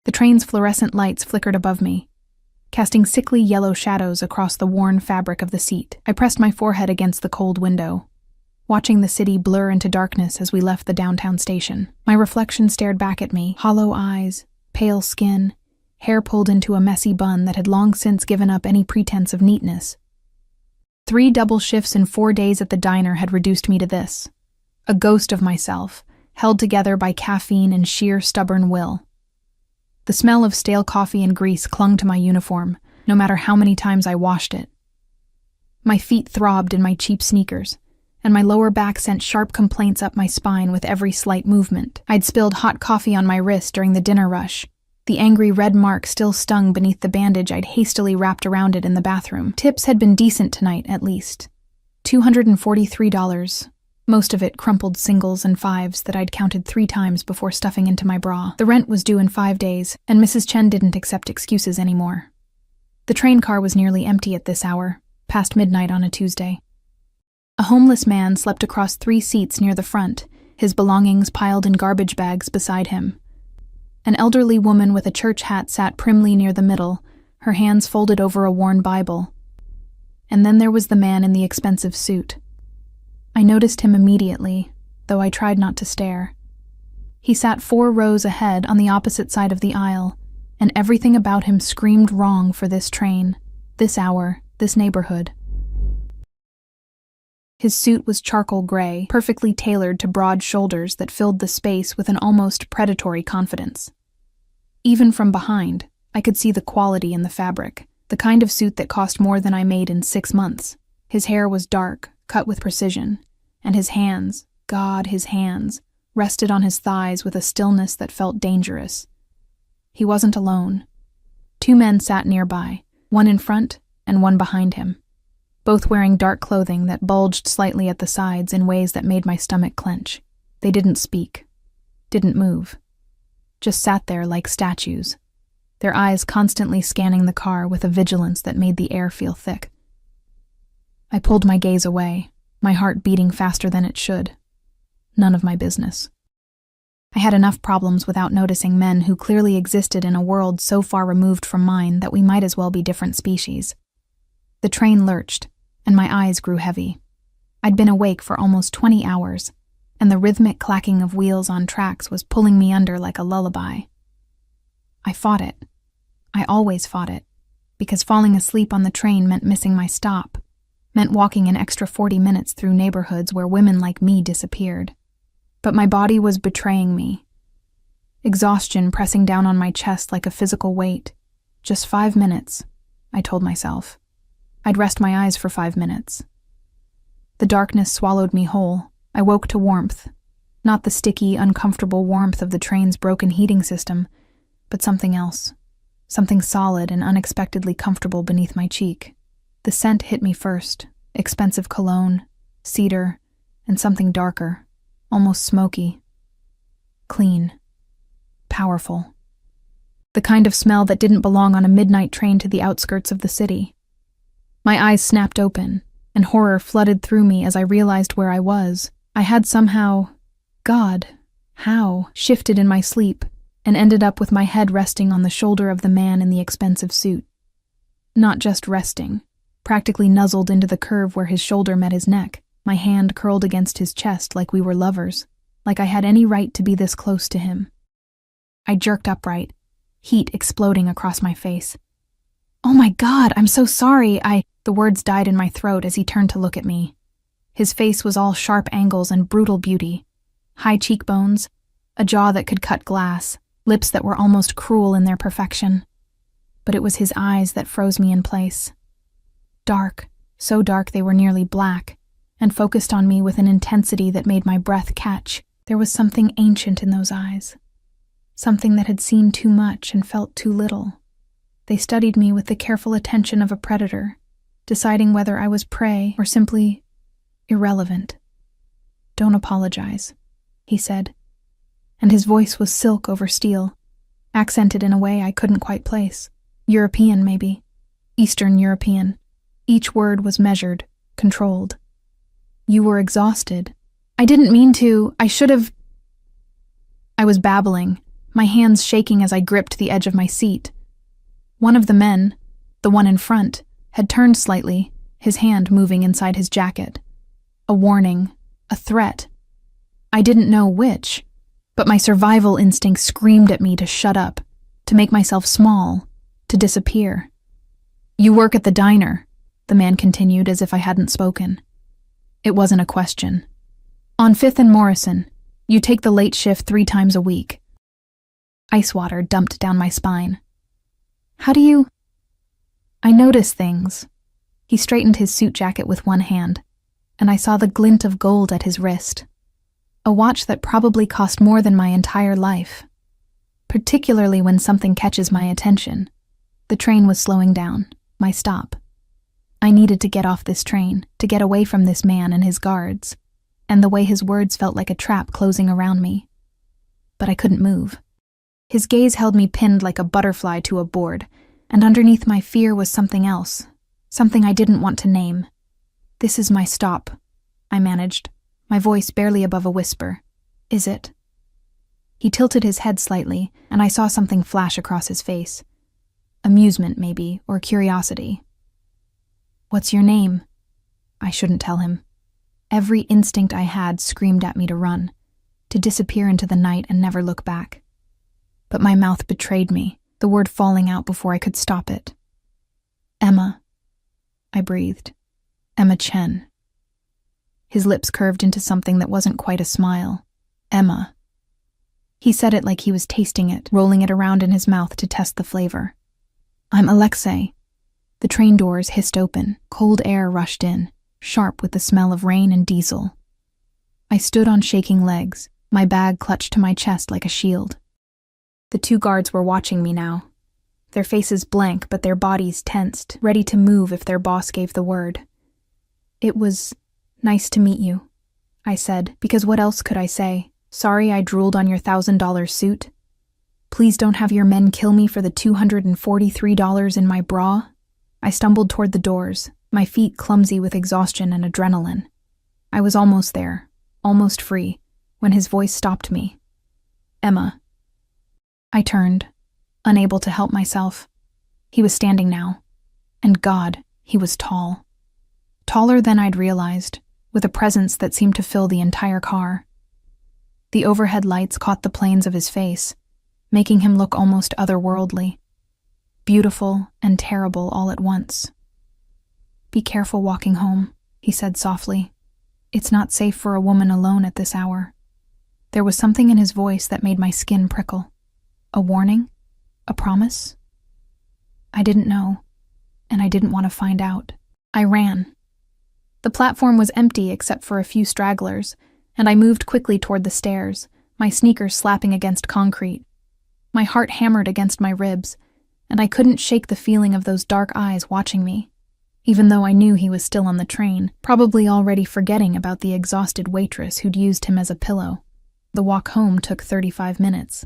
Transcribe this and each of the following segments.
The train's fluorescent lights flickered above me, casting sickly yellow shadows across the worn fabric of the seat. I pressed my forehead against the cold window, watching the city blur into darkness as we left the downtown station. My reflection stared back at me, hollow eyes, pale skin, hair pulled into a messy bun that had long since given up any pretense of neatness. 3 double shifts in 4 days at the diner had reduced me to this, a ghost of myself, held together by caffeine and sheer stubborn will. The smell of stale coffee and grease clung to my uniform, no matter how many times I washed it. My feet throbbed in my cheap sneakers, and my lower back sent sharp complaints up my spine with every slight movement. I'd spilled hot coffee on my wrist during the dinner rush. The angry red mark still stung beneath the bandage I'd hastily wrapped around it in the bathroom. Tips had been decent tonight, at least. $243, most of it crumpled singles and fives that I'd counted 3 times before stuffing into my bra. The rent was due in 5 days, and Mrs. Chen didn't accept excuses anymore. The train car was nearly empty at this hour, past midnight on a Tuesday. A homeless man slept across 3 seats near the front, his belongings piled in garbage bags beside him. An elderly woman with a church hat sat primly near the middle, her hands folded over a worn Bible. And then there was the man in the expensive suit. I noticed him immediately, though I tried not to stare. He sat 4 rows ahead on the opposite side of the aisle, and everything about him screamed wrong for this train, this hour, this neighborhood. His suit was charcoal gray, perfectly tailored to broad shoulders that filled the space with an almost predatory confidence. Even from behind, I could see the quality in the fabric, the kind of suit that cost more than I made in 6 months. His hair was dark, cut with precision, and his hands, God, his hands, rested on his thighs with a stillness that felt dangerous. He wasn't alone. 2 men sat nearby, one in front and one behind him, both wearing dark clothing that bulged slightly at the sides in ways that made my stomach clench. They didn't speak, didn't move, just sat there like statues, their eyes constantly scanning the car with a vigilance that made the air feel thick. I pulled my gaze away, my heart beating faster than it should. None of my business. I had enough problems without noticing men who clearly existed in a world so far removed from mine that we might as well be different species. The train lurched, and my eyes grew heavy. I'd been awake for almost 20 hours, and the rhythmic clacking of wheels on tracks was pulling me under like a lullaby. I fought it. I always fought it, because falling asleep on the train meant missing my stop, meant walking an extra 40 minutes through neighborhoods where women like me disappeared. But my body was betraying me. Exhaustion pressing down on my chest like a physical weight. Just 5 minutes, I told myself. I'd rest my eyes for 5 minutes. The darkness swallowed me whole. I woke to warmth. Not the sticky, uncomfortable warmth of the train's broken heating system, but something else. Something solid and unexpectedly comfortable beneath my cheek. The scent hit me first. Expensive cologne, cedar, and something darker, almost smoky. Clean. Powerful. The kind of smell that didn't belong on a midnight train to the outskirts of the city. My eyes snapped open, and horror flooded through me as I realized where I was. I had somehow, God, how, shifted in my sleep, and ended up with my head resting on the shoulder of the man in the expensive suit. Not just resting, practically nuzzled into the curve where his shoulder met his neck, my hand curled against his chest like we were lovers, like I had any right to be this close to him. I jerked upright, heat exploding across my face. "Oh my God, I'm so sorry, The words died in my throat as he turned to look at me. His face was all sharp angles and brutal beauty. High cheekbones, a jaw that could cut glass, lips that were almost cruel in their perfection. But it was his eyes that froze me in place. Dark, so dark they were nearly black, and focused on me with an intensity that made my breath catch. There was something ancient in those eyes. Something that had seen too much and felt too little. They studied me with the careful attention of a predator, deciding whether I was prey or simply irrelevant. "Don't apologize," he said, and his voice was silk over steel, accented in a way I couldn't quite place. European, maybe. Eastern European. Each word was measured, controlled. "You were exhausted. I didn't mean to. I should have..." I was babbling, my hands shaking as I gripped the edge of my seat. One of the men, the one in front, had turned slightly, his hand moving inside his jacket. A warning, a threat. I didn't know which, but my survival instinct screamed at me to shut up, to make myself small, to disappear. "You work at the diner," the man continued as if I hadn't spoken. It wasn't a question. "On 5th and Morrison, you take the late shift 3 times a week." Ice water dumped down my spine. "How do you—" "I notice things." He straightened his suit jacket with one hand, and I saw the glint of gold at his wrist. A watch that probably cost more than my entire life. Particularly when something catches my attention. The train was slowing down, my stop. I needed to get off this train, to get away from this man and his guards, and the way his words felt like a trap closing around me. But I couldn't move. His gaze held me pinned like a butterfly to a board, and underneath my fear was something else, something I didn't want to name. "This is my stop," I managed, my voice barely above a whisper. "Is it?" He tilted his head slightly, and I saw something flash across his face. Amusement, maybe, or curiosity. "What's your name?" I shouldn't tell him. Every instinct I had screamed at me to run, to disappear into the night and never look back. But my mouth betrayed me, the word falling out before I could stop it. "Emma," I breathed. "Emma Chen." His lips curved into something that wasn't quite a smile. "Emma." He said it like he was tasting it, rolling it around in his mouth to test the flavor. "I'm Alexei." The train doors hissed open, cold air rushed in, sharp with the smell of rain and diesel. I stood on shaking legs, my bag clutched to my chest like a shield. The 2 guards were watching me now, their faces blank but their bodies tensed, ready to move if their boss gave the word. "It was nice to meet you," I said, because what else could I say? "Sorry I drooled on your $1,000 suit. Please don't have your men kill me for the $243 in my bra." I stumbled toward the doors, my feet clumsy with exhaustion and adrenaline. I was almost there, almost free, when his voice stopped me. "Emma." I turned, unable to help myself. He was standing now, and God, he was tall. Taller than I'd realized, with a presence that seemed to fill the entire car. The overhead lights caught the planes of his face, making him look almost otherworldly. Beautiful and terrible all at once. "Be careful walking home," he said softly. "It's not safe for a woman alone at this hour." There was something in his voice that made my skin prickle. A warning? A promise? I didn't know, and I didn't want to find out. I ran. The platform was empty except for a few stragglers, and I moved quickly toward the stairs, my sneakers slapping against concrete. My heart hammered against my ribs, and I couldn't shake the feeling of those dark eyes watching me, even though I knew he was still on the train, probably already forgetting about the exhausted waitress who'd used him as a pillow. The walk home took 35 minutes.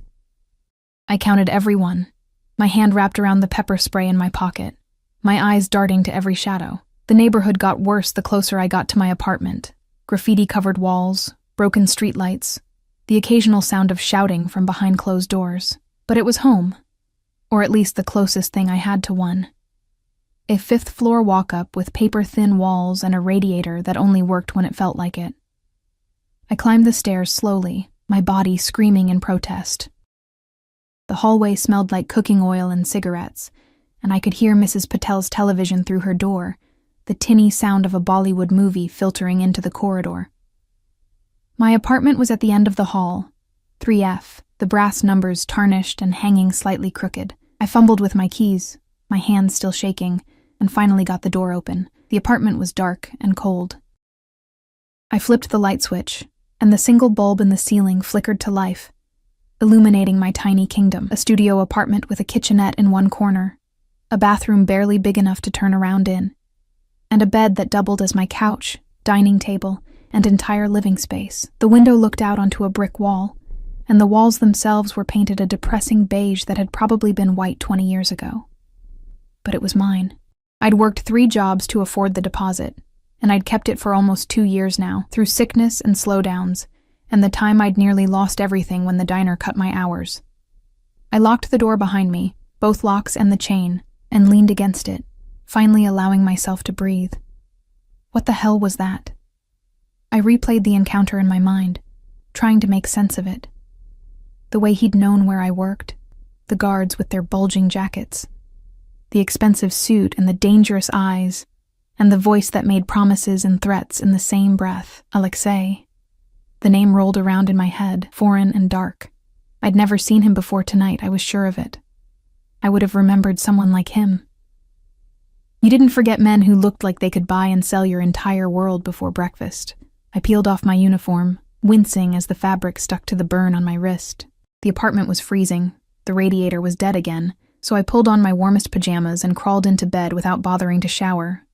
I counted everyone, my hand wrapped around the pepper spray in my pocket, my eyes darting to every shadow. The neighborhood got worse the closer I got to my apartment. Graffiti-covered walls, broken streetlights, the occasional sound of shouting from behind closed doors. But it was home. Or at least the closest thing I had to one. A 5th-floor walk-up with paper-thin walls and a radiator that only worked when it felt like it. I climbed the stairs slowly, my body screaming in protest. The hallway smelled like cooking oil and cigarettes, and I could hear Mrs. Patel's television through her door, the tinny sound of a Bollywood movie filtering into the corridor. My apartment was at the end of the hall, 3F, the brass numbers tarnished and hanging slightly crooked. I fumbled with my keys, my hands still shaking, and finally got the door open. The apartment was dark and cold. I flipped the light switch, and the single bulb in the ceiling flickered to life, illuminating my tiny kingdom, a studio apartment with a kitchenette in one corner, a bathroom barely big enough to turn around in, and a bed that doubled as my couch, dining table, and entire living space. The window looked out onto a brick wall, and the walls themselves were painted a depressing beige that had probably been white 20 years ago. But it was mine. I'd worked 3 jobs to afford the deposit, and I'd kept it for almost 2 years now, through sickness and slowdowns, and the time I'd nearly lost everything when the diner cut my hours. I locked the door behind me, both locks and the chain, and leaned against it, finally allowing myself to breathe. What the hell was that? I replayed the encounter in my mind, trying to make sense of it. The way he'd known where I worked, the guards with their bulging jackets, the expensive suit and the dangerous eyes, and the voice that made promises and threats in the same breath, Alexei. The name rolled around in my head, foreign and dark. I'd never seen him before tonight, I was sure of it. I would have remembered someone like him. You didn't forget men who looked like they could buy and sell your entire world before breakfast. I peeled off my uniform, wincing as the fabric stuck to the burn on my wrist. The apartment was freezing. The radiator was dead again, so I pulled on my warmest pajamas and crawled into bed without bothering to shower.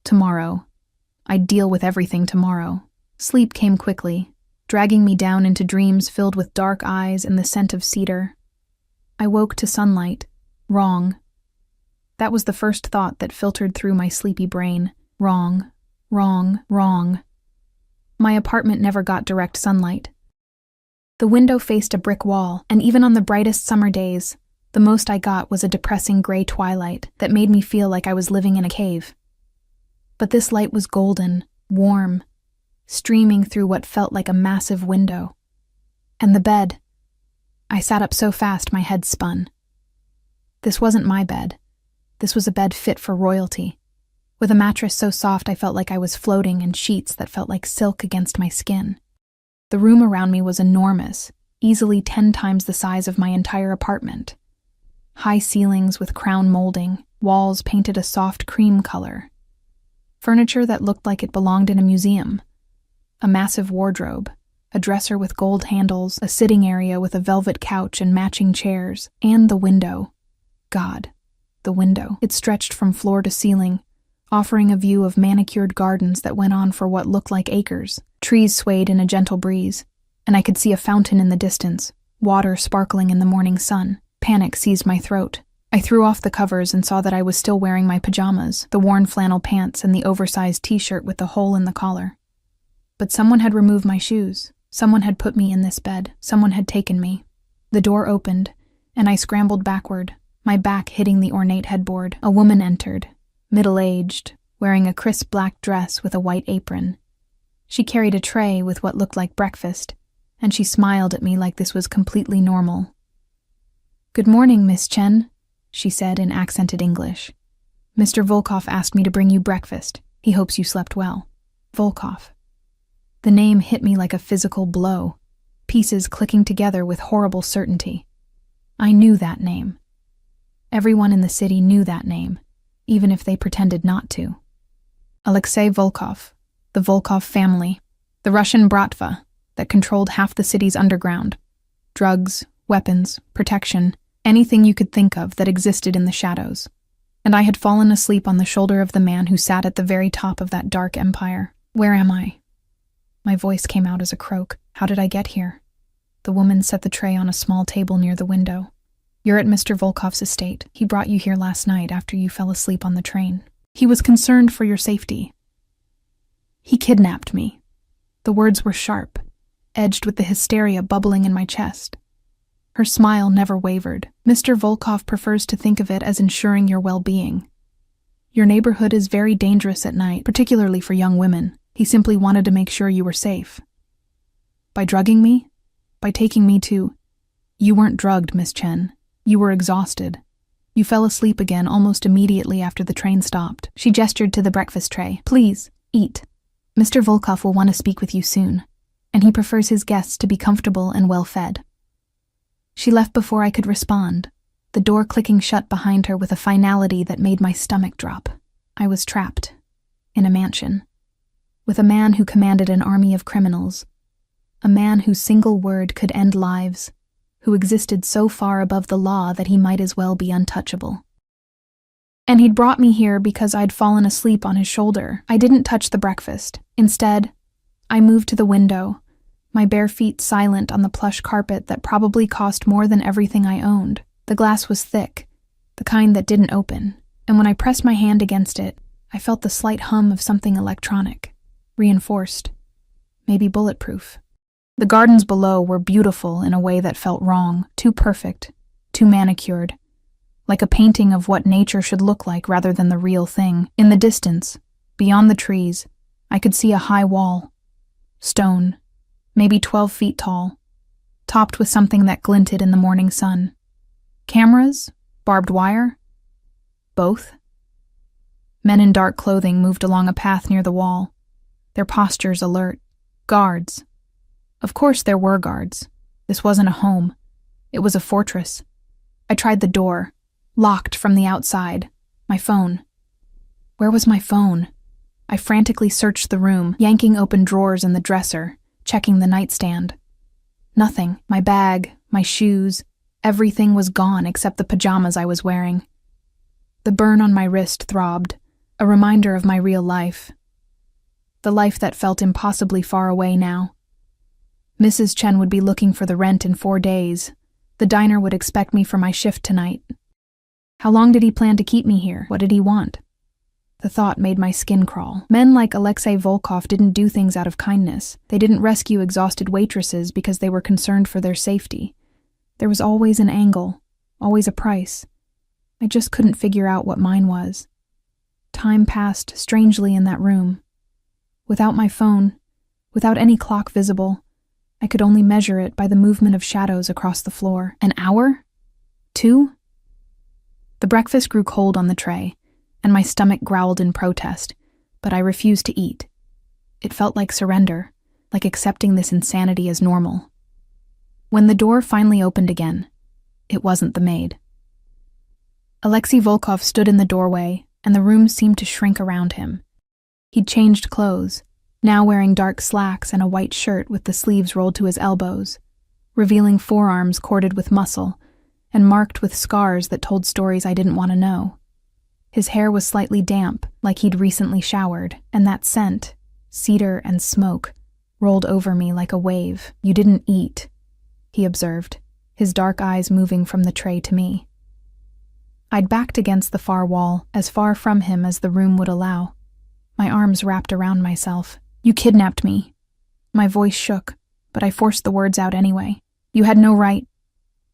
Tomorrow. I'd deal with everything tomorrow. Sleep came quickly, dragging me down into dreams filled with dark eyes and the scent of cedar. I woke to sunlight. Wrong. That was the first thought that filtered through my sleepy brain. Wrong. Wrong. Wrong. My apartment never got direct sunlight. The window faced a brick wall, and even on the brightest summer days, the most I got was a depressing gray twilight that made me feel like I was living in a cave. But this light was golden, warm, streaming through what felt like a massive window. And the bed. I sat up so fast my head spun. This wasn't my bed. This was a bed fit for royalty, with a mattress so soft I felt like I was floating and sheets that felt like silk against my skin. The room around me was enormous, easily 10 times the size of my entire apartment. High ceilings with crown molding, walls painted a soft cream color. Furniture that looked like it belonged in a museum. A massive wardrobe, a dresser with gold handles, a sitting area with a velvet couch and matching chairs, and the window. God, the window. It stretched from floor to ceiling, offering a view of manicured gardens that went on for what looked like acres. Trees swayed in a gentle breeze, and I could see a fountain in the distance, water sparkling in the morning sun. Panic seized my throat. I threw off the covers and saw that I was still wearing my pajamas, the worn flannel pants and the oversized t-shirt with the hole in the collar. But someone had removed my shoes. Someone had put me in this bed. Someone had taken me. The door opened, and I scrambled backward, my back hitting the ornate headboard. A woman entered, middle-aged, wearing a crisp black dress with a white apron. She carried a tray with what looked like breakfast, and she smiled at me like this was completely normal. "Good morning, Miss Chen," she said in accented English. "Mr. Volkov asked me to bring you breakfast. He hopes you slept well." Volkov. The name hit me like a physical blow, pieces clicking together with horrible certainty. I knew that name. Everyone in the city knew that name, even if they pretended not to. Alexei Volkov, the Volkov family, the Russian Bratva that controlled half the city's underground. Drugs, weapons, protection, anything you could think of that existed in the shadows. And I had fallen asleep on the shoulder of the man who sat at the very top of that dark empire. Where am I? My voice came out as a croak. How did I get here? The woman set the tray on a small table near the window. "You're at Mr. Volkov's estate. He brought you here last night after you fell asleep on the train. He was concerned for your safety. He kidnapped me." The words were sharp, edged with the hysteria bubbling in my chest. Her smile never wavered. "Mr. Volkov prefers to think of it as ensuring your well-being. Your neighborhood is very dangerous at night, particularly for young women. He simply wanted to make sure you were safe." By drugging me? By taking me to... You weren't drugged, Miss Chen. You were exhausted. You fell asleep again almost immediately after the train stopped. She gestured to the breakfast tray. "Please, eat. Mr. Volkov will want to speak with you soon, and he prefers his guests to be comfortable and well-fed." She left before I could respond, the door clicking shut behind her with a finality that made my stomach drop. I was trapped, in a mansion, with a man who commanded an army of criminals, a man whose single word could end lives, who existed so far above the law that he might as well be untouchable. And he'd brought me here because I'd fallen asleep on his shoulder. I didn't touch the breakfast. Instead, I moved to the window, my bare feet silent on the plush carpet that probably cost more than everything I owned. The glass was thick, the kind that didn't open, and when I pressed my hand against it, I felt the slight hum of something electronic, reinforced, maybe bulletproof. The gardens below were beautiful in a way that felt wrong, too perfect, too manicured, like a painting of what nature should look like rather than the real thing. In the distance, beyond the trees, I could see a high wall, stone, maybe 12 feet tall, topped with something that glinted in the morning sun. Cameras? Barbed wire? Both? Men in dark clothing moved along a path near the wall, their postures alert. Guards. Of course there were guards. This wasn't a home. It was a fortress. I tried the door, locked from the outside. My phone. Where was my phone? I frantically searched the room, yanking open drawers in the dresser, checking the nightstand. Nothing. My bag, my shoes, everything was gone except the pajamas I was wearing. The burn on my wrist throbbed, a reminder of my real life. The life that felt impossibly far away now. Mrs. Chen would be looking for the rent in 4 days. The diner would expect me for my shift tonight. How long did he plan to keep me here? What did he want? The thought made my skin crawl. Men like Alexei Volkov didn't do things out of kindness. They didn't rescue exhausted waitresses because they were concerned for their safety. There was always an angle, always a price. I just couldn't figure out what mine was. Time passed strangely in that room. Without my phone, without any clock visible, I could only measure it by the movement of shadows across the floor. An hour? 2? The breakfast grew cold on the tray, and my stomach growled in protest, but I refused to eat. It felt like surrender, like accepting this insanity as normal. When the door finally opened again, it wasn't the maid. Alexei Volkov stood in the doorway, and the room seemed to shrink around him. He'd changed clothes, now wearing dark slacks and a white shirt with the sleeves rolled to his elbows, revealing forearms corded with muscle and marked with scars that told stories I didn't want to know. His hair was slightly damp, like he'd recently showered, and that scent, cedar and smoke, rolled over me like a wave. "You didn't eat," he observed, his dark eyes moving from the tray to me. I'd backed against the far wall, as far from him as the room would allow. My arms wrapped around myself. "You kidnapped me." My voice shook, but I forced the words out anyway. "You had no right.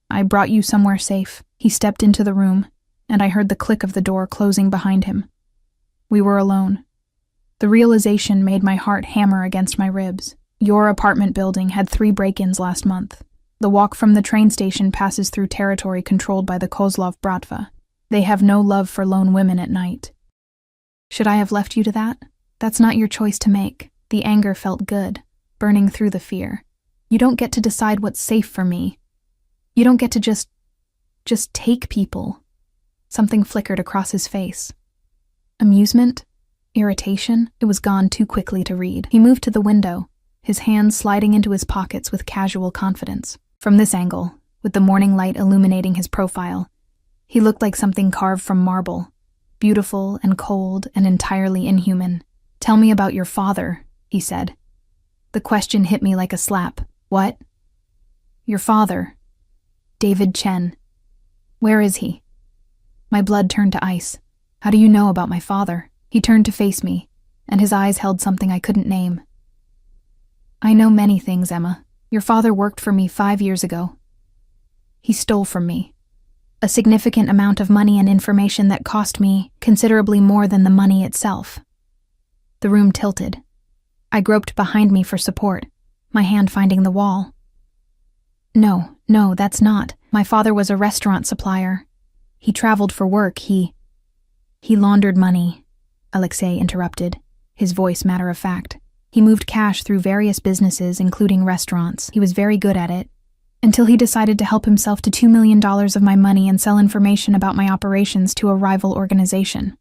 I brought you somewhere safe." He stepped into the room, and I heard the click of the door closing behind him. We were alone. The realization made my heart hammer against my ribs. "Your apartment building had 3 break-ins last month. The walk from the train station passes through territory controlled by the Kozlov Bratva. They have no love for lone women at night." Should I have left you to that? That's not your choice to make. The anger felt good, burning through the fear. You don't get to decide what's safe for me. You don't get to just take people. Something flickered across his face. Amusement? Irritation? It was gone too quickly to read. He moved to the window, his hands sliding into his pockets with casual confidence. From this angle, with the morning light illuminating his profile, he looked like something carved from marble, beautiful and cold and entirely inhuman. "Tell me about your father," he said. The question hit me like a slap. "What?" "Your father. David Chen. Where is he?" My blood turned to ice. "How do you know about my father?" He turned to face me, and his eyes held something I couldn't name. "I know many things, Emma. Your father worked for me 5 years ago. He stole from me. A significant amount of money and information that cost me considerably more than the money itself." The room tilted. I groped behind me for support, my hand finding the wall. No, that's not. My father was a restaurant supplier. He traveled for work. He laundered money," Alexei interrupted, his voice matter of fact. "He moved cash through various businesses, including restaurants. He was very good at it, until he decided to help himself to $2 million of my money and sell information about my operations to a rival organization."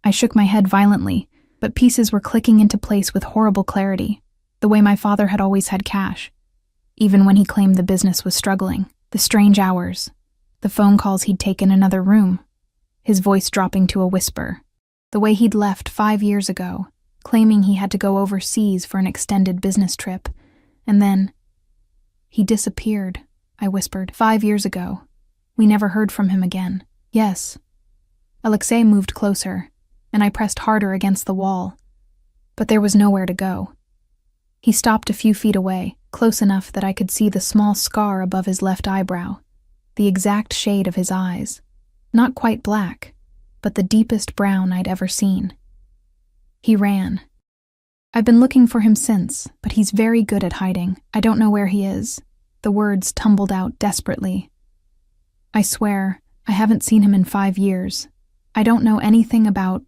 I shook my head violently, but pieces were clicking into place with horrible clarity, the way my father had always had cash, even when he claimed the business was struggling. The strange hours, the phone calls he'd taken in another room, his voice dropping to a whisper, the way he'd left 5 years ago, claiming he had to go overseas for an extended business trip, and then, "He disappeared," I whispered. 5 years ago. We never heard from him again." "Yes." Alexei moved closer, and I pressed harder against the wall, but there was nowhere to go. He stopped a few feet away, close enough that I could see the small scar above his left eyebrow. the exact shade of his eyes. Not quite black, but the deepest brown I'd ever seen. He ran. I've been looking for him since, but he's very good at hiding. I don't know where he is. The words tumbled out desperately. I swear, I haven't seen him in 5 years. I don't know anything about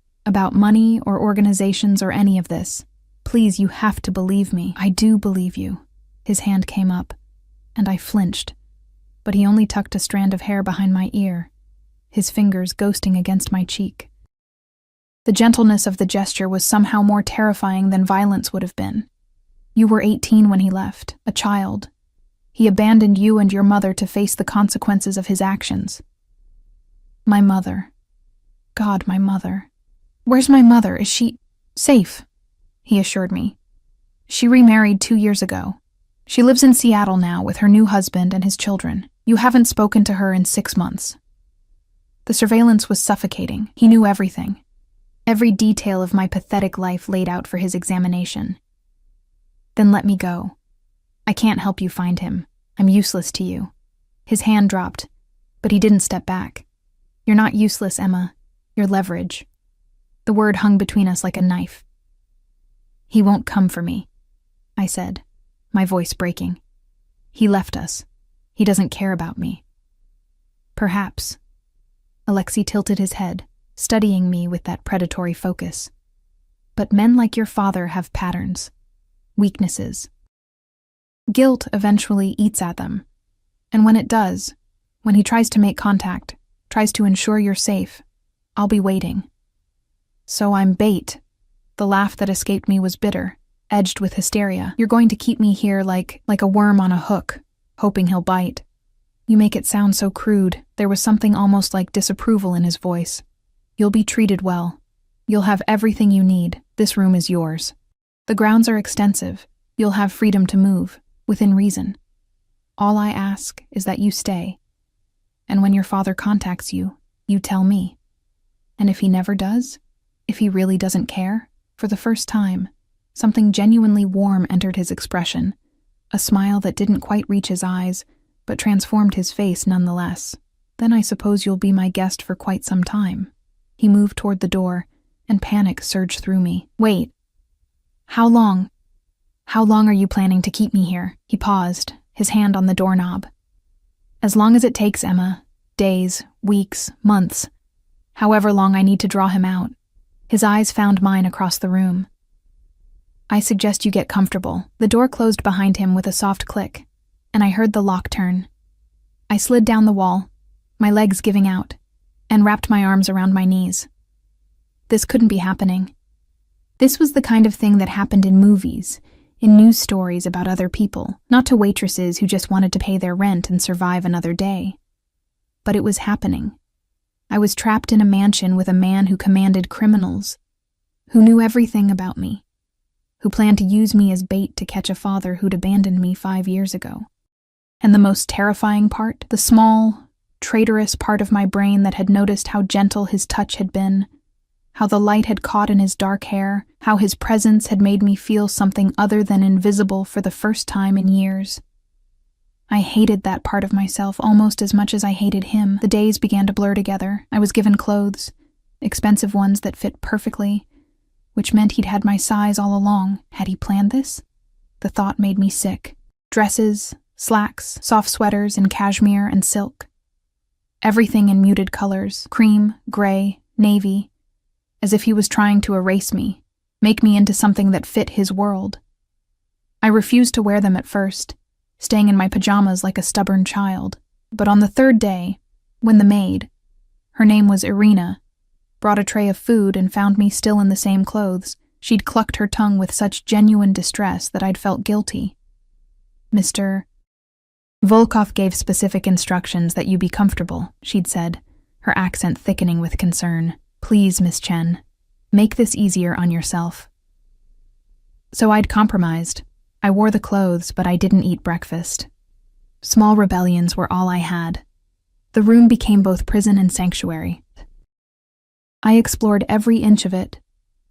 money or organizations or any of this. Please, you have to believe me. I do believe you. His hand came up, and I flinched, but he only tucked a strand of hair behind my ear, his fingers ghosting against my cheek. The gentleness of the gesture was somehow more terrifying than violence would have been. You were 18 when he left, a child. He abandoned you and your mother to face the consequences of his actions. My mother. God, my mother. Where's my mother? Is she safe? He assured me. She remarried 2 years ago. She lives in Seattle now with her new husband and his children. You haven't spoken to her in 6 months. The surveillance was suffocating. He knew everything. Every detail of my pathetic life laid out for his examination. Then let me go. I can't help you find him. I'm useless to you. His hand dropped, but he didn't step back. You're not useless, Emma. You're leverage. The word hung between us like a knife. He won't come for me, I said, my voice breaking. He left us. He doesn't care about me. Perhaps. Alexei tilted his head, studying me with that predatory focus. But men like your father have patterns, weaknesses. Guilt eventually eats at them. And when it does, when he tries to make contact, tries to ensure you're safe, I'll be waiting. So I'm bait. The laugh that escaped me was bitter, edged with hysteria. You're going to keep me here like a worm on a hook, hoping he'll bite. You make it sound so crude. There was something almost like disapproval in his voice. You'll be treated well. You'll have everything you need. This room is yours. The grounds are extensive. You'll have freedom to move, within reason. All I ask is that you stay. And when your father contacts you, you tell me. And if he never does, if he really doesn't care, for the first time, something genuinely warm entered his expression, a smile that didn't quite reach his eyes, but transformed his face nonetheless. Then I suppose you'll be my guest for quite some time. He moved toward the door, and panic surged through me. Wait. How long? How long are you planning to keep me here? He paused, his hand on the doorknob. As long as it takes, Emma. Days, weeks, months. However long I need to draw him out. His eyes found mine across the room. I suggest you get comfortable. The door closed behind him with a soft click, and I heard the lock turn. I slid down the wall, my legs giving out, and wrapped my arms around my knees. This couldn't be happening. This was the kind of thing that happened in movies, in news stories about other people, not to waitresses who just wanted to pay their rent and survive another day. But it was happening. I was trapped in a mansion with a man who commanded criminals, who knew everything about me, who planned to use me as bait to catch a father who'd abandoned me 5 years ago. And the most terrifying part, the small, traitorous part of my brain that had noticed how gentle his touch had been, how the light had caught in his dark hair, how his presence had made me feel something other than invisible for the first time in years. I hated that part of myself almost as much as I hated him. The days began to blur together. I was given clothes, expensive ones that fit perfectly, which meant he'd had my size all along. Had he planned this? The thought made me sick. Dresses, slacks, soft sweaters in cashmere and silk. Everything in muted colors, cream, gray, navy, as if he was trying to erase me, make me into something that fit his world. I refused to wear them at first, staying in my pajamas like a stubborn child. But on the 3rd day, when the maid, her name was Irina, brought a tray of food and found me still in the same clothes, she'd clucked her tongue with such genuine distress that I'd felt guilty. Mr. Volkov gave specific instructions that you be comfortable, she'd said, her accent thickening with concern. Please, Miss Chen, make this easier on yourself. So I'd compromised. I wore the clothes, but I didn't eat breakfast. Small rebellions were all I had. The room became both prison and sanctuary. I explored every inch of it.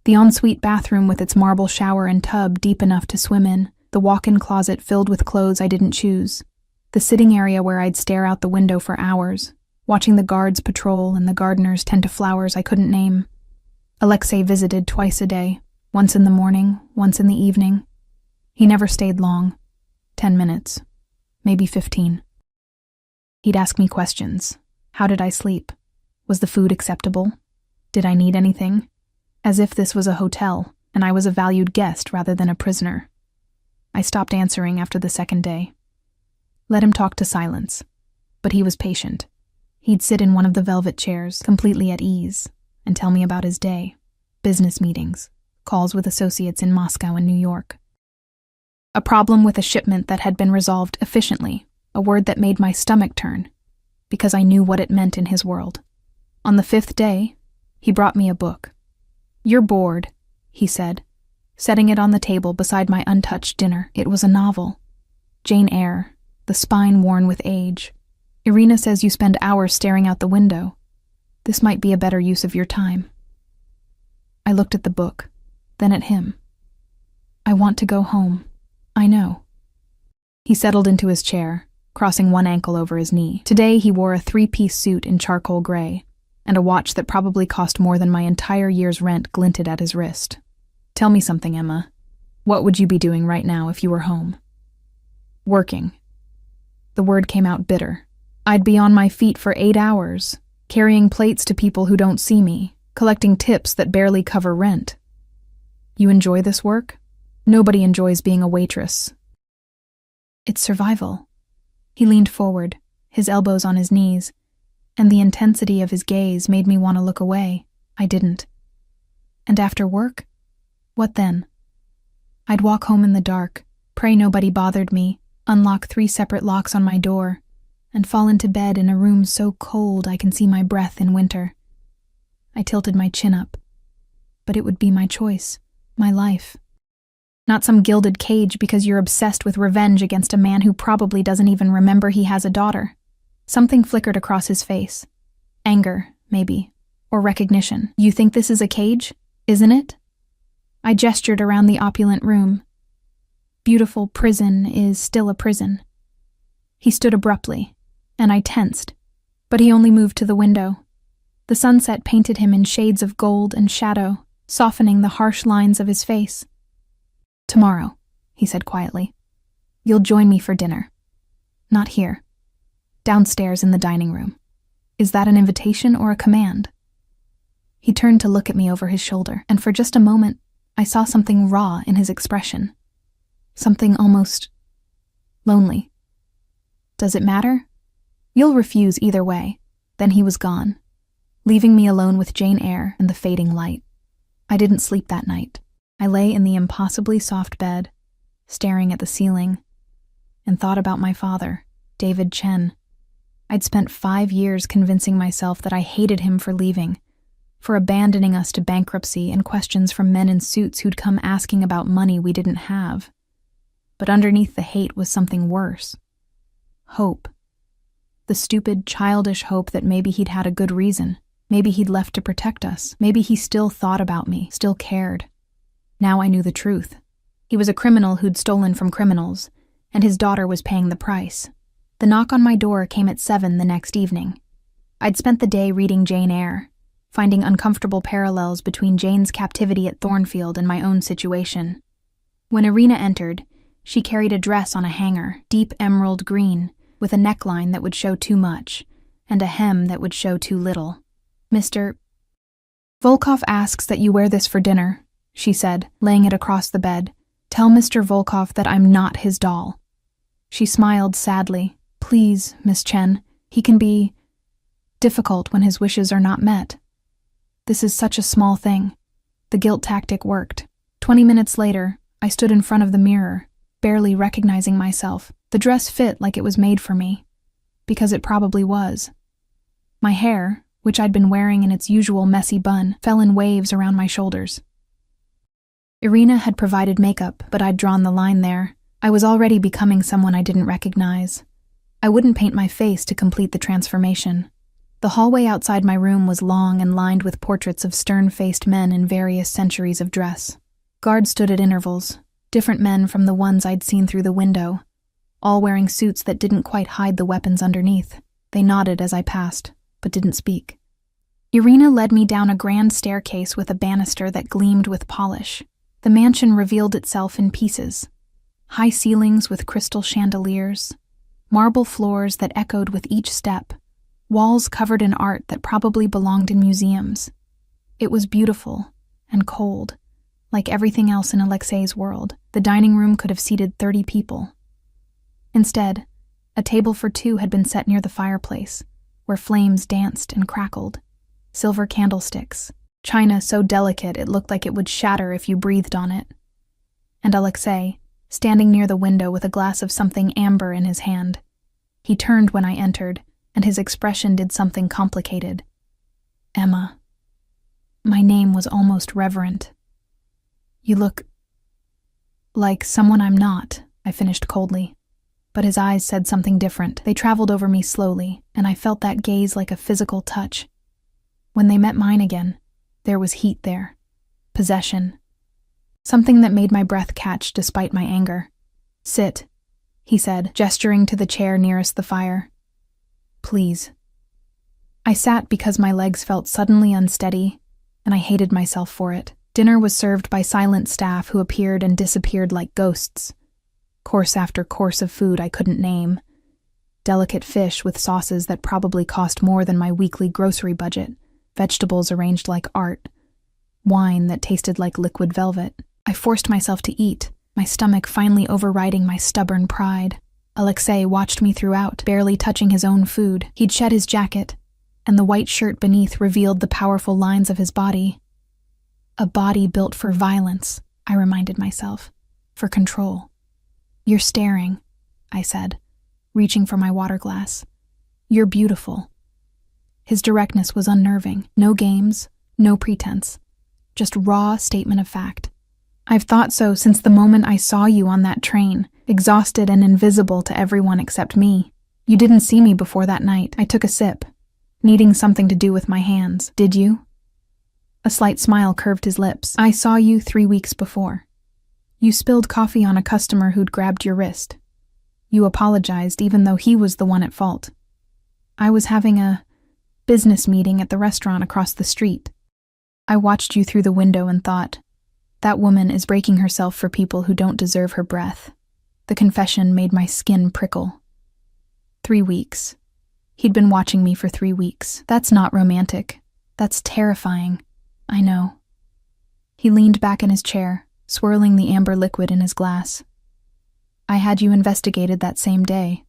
The ensuite bathroom with its marble shower and tub deep enough to swim in, the walk-in closet filled with clothes I didn't choose, The sitting area where I'd stare out the window for hours, watching the guards patrol and the gardeners tend to flowers I couldn't name. Alexei visited twice a day, once in the morning, once in the evening. He never stayed long. 10 minutes, maybe 15. He'd ask me questions. How did I sleep? Was the food acceptable? Did I need anything? As if this was a hotel, and I was a valued guest rather than a prisoner. I stopped answering after the second day. Let him talk to silence. But he was patient. He'd sit in one of the velvet chairs, completely at ease, and tell me about his day, business meetings, calls with associates in Moscow and New York. A problem with a shipment that had been resolved efficiently, a word that made my stomach turn, because I knew what it meant in his world. On the 5th day, he brought me a book. "You're bored," he said, setting it on the table beside my untouched dinner. It was a novel. Jane Eyre, the spine worn with age. "Irina says you spend hours staring out the window. This might be a better use of your time." I looked at the book, then at him. "I want to go home. I know." He settled into his chair, crossing one ankle over his knee. Today he wore a 3-piece suit in charcoal gray, and a watch that probably cost more than my entire year's rent glinted at his wrist. "Tell me something, Emma. What would you be doing right now if you were home?" "Working." The word came out bitter. "I'd be on my feet for 8 hours, carrying plates to people who don't see me, collecting tips that barely cover rent." "You enjoy this work?" "Nobody enjoys being a waitress." "It's survival." He leaned forward, his elbows on his knees, and the intensity of his gaze made me want to look away. I didn't. "And after work? What then?" "I'd walk home in the dark, pray nobody bothered me, unlock 3 separate locks on my door, and fall into bed in a room so cold I can see my breath in winter." I tilted my chin up. "But it would be my choice, my life. Not some gilded cage because you're obsessed with revenge against a man who probably doesn't even remember he has a daughter." Something flickered across his face. Anger, maybe, or recognition. "You think this is a cage, isn't it?" I gestured around the opulent room. "Beautiful prison is still a prison." He stood abruptly, and I tensed, but he only moved to the window. The sunset painted him in shades of gold and shadow, softening the harsh lines of his face. "Tomorrow," he said quietly. "You'll join me for dinner. Not here. Downstairs in the dining room. Is that an invitation or a command?" He turned to look at me over his shoulder, and for just a moment, I saw something raw in his expression. Something almost lonely. "Does it matter?" "You'll refuse either way." Then he was gone, leaving me alone with Jane Eyre and the fading light. I didn't sleep that night. I lay in the impossibly soft bed, staring at the ceiling, and thought about my father, David Chen. I'd spent 5 years convincing myself that I hated him for leaving, for abandoning us to bankruptcy and questions from men in suits who'd come asking about money we didn't have. But underneath the hate was something worse. Hope. The stupid, childish hope that maybe he'd had a good reason. Maybe he'd left to protect us. Maybe he still thought about me, still cared. Now I knew the truth. He was a criminal who'd stolen from criminals, and his daughter was paying the price. The knock on my door came at 7 the next evening. I'd spent the day reading Jane Eyre, finding uncomfortable parallels between Jane's captivity at Thornfield and my own situation. When Irina entered, she carried a dress on a hanger, deep emerald green, with a neckline that would show too much, and a hem that would show too little. "Mr. Volkov asks that you wear this for dinner," she said, laying it across the bed. "Tell Mr. Volkov that I'm not his doll." She smiled sadly. "Please, Miss Chen, he can be difficult when his wishes are not met. This is such a small thing." The guilt tactic worked. 20 minutes later, I stood in front of the mirror, barely recognizing myself. The dress fit like it was made for me, because it probably was. My hair, which I'd been wearing in its usual messy bun, fell in waves around my shoulders. Irina had provided makeup, but I'd drawn the line there. I was already becoming someone I didn't recognize. I wouldn't paint my face to complete the transformation. The hallway outside my room was long and lined with portraits of stern-faced men in various centuries of dress. Guards stood at intervals, different men from the ones I'd seen through the window. all wearing suits that didn't quite hide the weapons underneath. They nodded as I passed, but didn't speak. Irina led me down a grand staircase with a banister that gleamed with polish. The mansion revealed itself in pieces. High ceilings with crystal chandeliers, marble floors that echoed with each step, walls covered in art that probably belonged in museums. It was beautiful and cold, like everything else in Alexei's world. The dining room could have seated 30 people. Instead, a table for 2 had been set near the fireplace, where flames danced and crackled. Silver candlesticks, china so delicate it looked like it would shatter if you breathed on it. And Alexei, standing near the window with a glass of something amber in his hand. He turned when I entered, and his expression did something complicated. Emma. My name was almost reverent. You look like someone I'm not, I finished coldly. But his eyes said something different. They traveled over me slowly, and I felt that gaze like a physical touch. When they met mine again, there was heat there. Possession. Something that made my breath catch despite my anger. Sit, he said, gesturing to the chair nearest the fire. Please. I sat because my legs felt suddenly unsteady, and I hated myself for it. Dinner was served by silent staff who appeared and disappeared like ghosts. Course after course of food I couldn't name. Delicate fish with sauces that probably cost more than my weekly grocery budget. Vegetables arranged like art. Wine that tasted like liquid velvet. I forced myself to eat, my stomach finally overriding my stubborn pride. Alexei watched me throughout, barely touching his own food. He'd shed his jacket, and the white shirt beneath revealed the powerful lines of his body. A body built for violence, I reminded myself, for control. You're staring, I said, reaching for my water glass. You're beautiful. His directness was unnerving. No games, no pretense. Just raw statement of fact. I've thought so since the moment I saw you on that train, exhausted and invisible to everyone except me. You didn't see me before that night. I took a sip, needing something to do with my hands. Did you? A slight smile curved his lips. I saw you 3 weeks before. You spilled coffee on a customer who'd grabbed your wrist. You apologized even though he was the one at fault. I was having a business meeting at the restaurant across the street. I watched you through the window and thought, that woman is breaking herself for people who don't deserve her breath. The confession made my skin prickle. 3 weeks. He'd been watching me for 3 weeks. That's not romantic. That's terrifying. I know. He leaned back in his chair, swirling the amber liquid in his glass. I had you investigated that same day.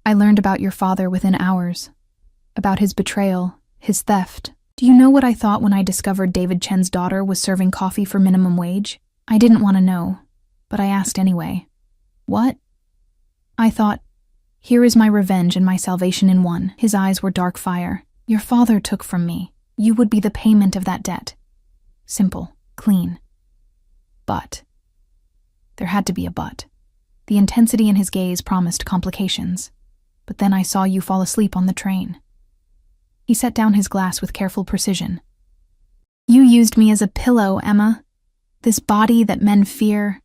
I learned about your father within hours. About his betrayal, his theft. Do you know what I thought when I discovered David Chen's daughter was serving coffee for minimum wage? I didn't want to know, but I asked anyway. What? I thought, here is my revenge and my salvation in one. His eyes were dark fire. Your father took from me. You would be the payment of that debt. Simple, clean. But. There had to be a but. The intensity in his gaze promised complications. But then I saw you fall asleep on the train. He set down his glass with careful precision. You used me as a pillow, Emma. This body that men fear.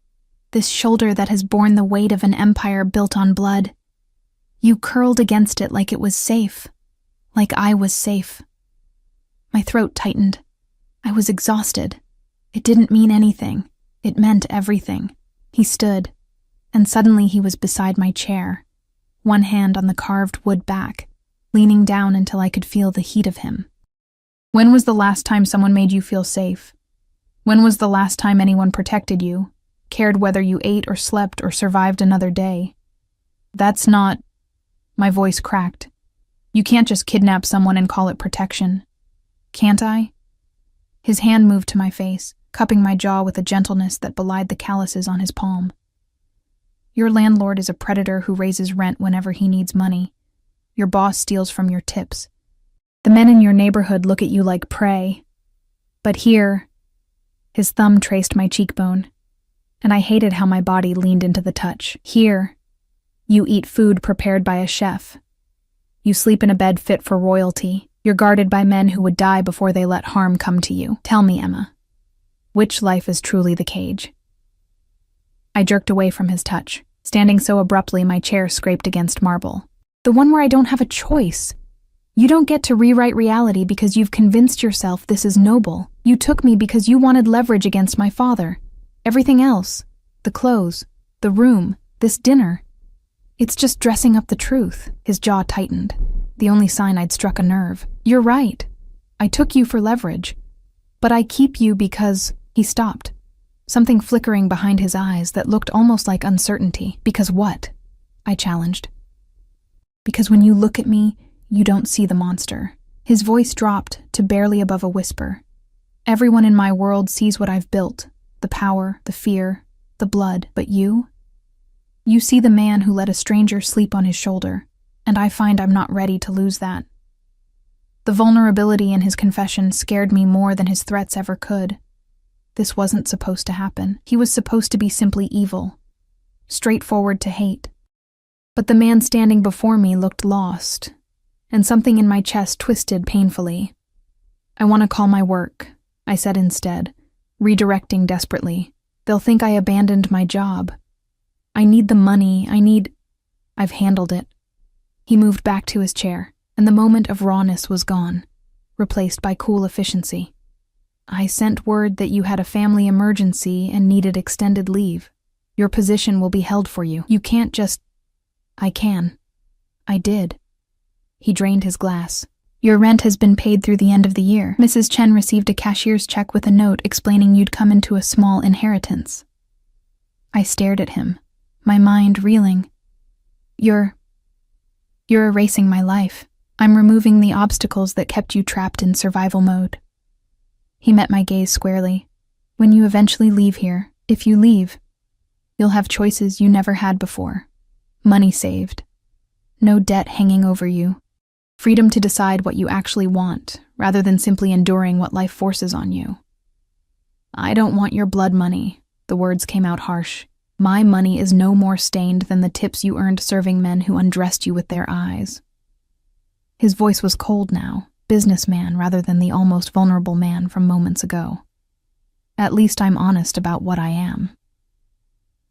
This shoulder that has borne the weight of an empire built on blood. You curled against it like it was safe. Like I was safe. My throat tightened. I was exhausted. It didn't mean anything. It meant everything. He stood, and suddenly he was beside my chair, one hand on the carved wood back, leaning down until I could feel the heat of him. When was the last time someone made you feel safe? When was the last time anyone protected you, cared whether you ate or slept or survived another day? That's not... My voice cracked. You can't just kidnap someone and call it protection. Can't I? His hand moved to my face, cupping my jaw with a gentleness that belied the calluses on his palm. Your landlord is a predator who raises rent whenever he needs money. Your boss steals from your tips. The men in your neighborhood look at you like prey. But here, his thumb traced my cheekbone, and I hated how my body leaned into the touch. Here, you eat food prepared by a chef. You sleep in a bed fit for royalty. You're guarded by men who would die before they let harm come to you. Tell me, Emma, which life is truly the cage? I jerked away from his touch, Standing so abruptly, my chair scraped against marble. The one where I don't have a choice. You don't get to rewrite reality because you've convinced yourself this is noble. You took me because you wanted leverage against my father. Everything else, the clothes, the room, this dinner, it's just dressing up the truth. His jaw tightened, the only sign I'd struck a nerve. You're right. I took you for leverage. But I keep you because... He stopped, something flickering behind his eyes that looked almost like uncertainty. Because what? I challenged. Because when you look at me, you don't see the monster. His voice dropped to barely above a whisper. Everyone in my world sees what I've built, the power, the fear, the blood, but you? You see the man who let a stranger sleep on his shoulder, and I find I'm not ready to lose that. The vulnerability in his confession scared me more than his threats ever could. This wasn't supposed to happen. He was supposed to be simply evil, straightforward to hate. But the man standing before me looked lost, and something in my chest twisted painfully. I want to call my work, I said instead, redirecting desperately. They'll think I abandoned my job. I need the money, I've handled it. He moved back to his chair, and the moment of rawness was gone, replaced by cool efficiency. I sent word that you had a family emergency and needed extended leave. Your position will be held for you. You can't just... I can. I did. He drained his glass. Your rent has been paid through the end of the year. Mrs. Chen received a cashier's check with a note explaining you'd come into a small inheritance. I stared at him, my mind reeling. You're erasing my life. I'm removing the obstacles that kept you trapped in survival mode. He met my gaze squarely. When you eventually leave here, if you leave, you'll have choices you never had before. Money saved. No debt hanging over you. Freedom to decide what you actually want, rather than simply enduring what life forces on you. I don't want your blood money. The words came out harsh. My money is no more stained than the tips you earned serving men who undressed you with their eyes. His voice was cold now, businessman rather than the almost vulnerable man from moments ago. At least I'm honest about what I am.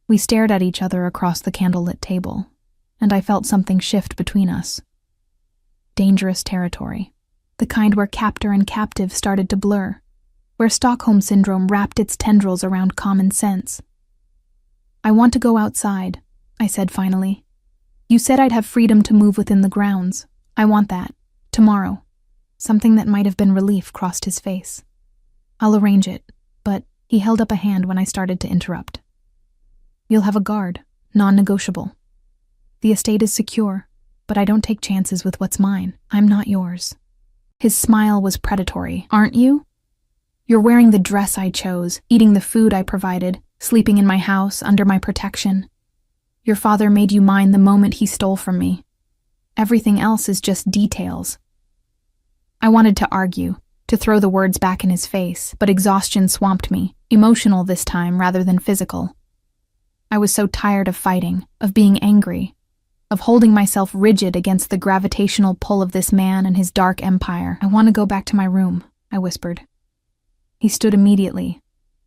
We stared at each other across the candlelit table, and I felt something shift between us. Dangerous territory. The kind where captor and captive started to blur, where Stockholm Syndrome wrapped its tendrils around common sense. I want to go outside, I said finally. You said I'd have freedom to move within the grounds. I want that. Tomorrow. Something that might have been relief crossed his face. I'll arrange it, but he held up a hand when I started to interrupt. You'll have a guard, non-negotiable. The estate is secure, but I don't take chances with what's mine. I'm not yours. His smile was predatory. Aren't you? You're wearing the dress I chose, eating the food I provided, sleeping in my house under my protection. Your father made you mine the moment he stole from me. Everything else is just details. I wanted to argue, to throw the words back in his face, but exhaustion swamped me, emotional this time rather than physical. I was so tired of fighting, of being angry, of holding myself rigid against the gravitational pull of this man and his dark empire. I want to go back to my room, I whispered. He stood immediately,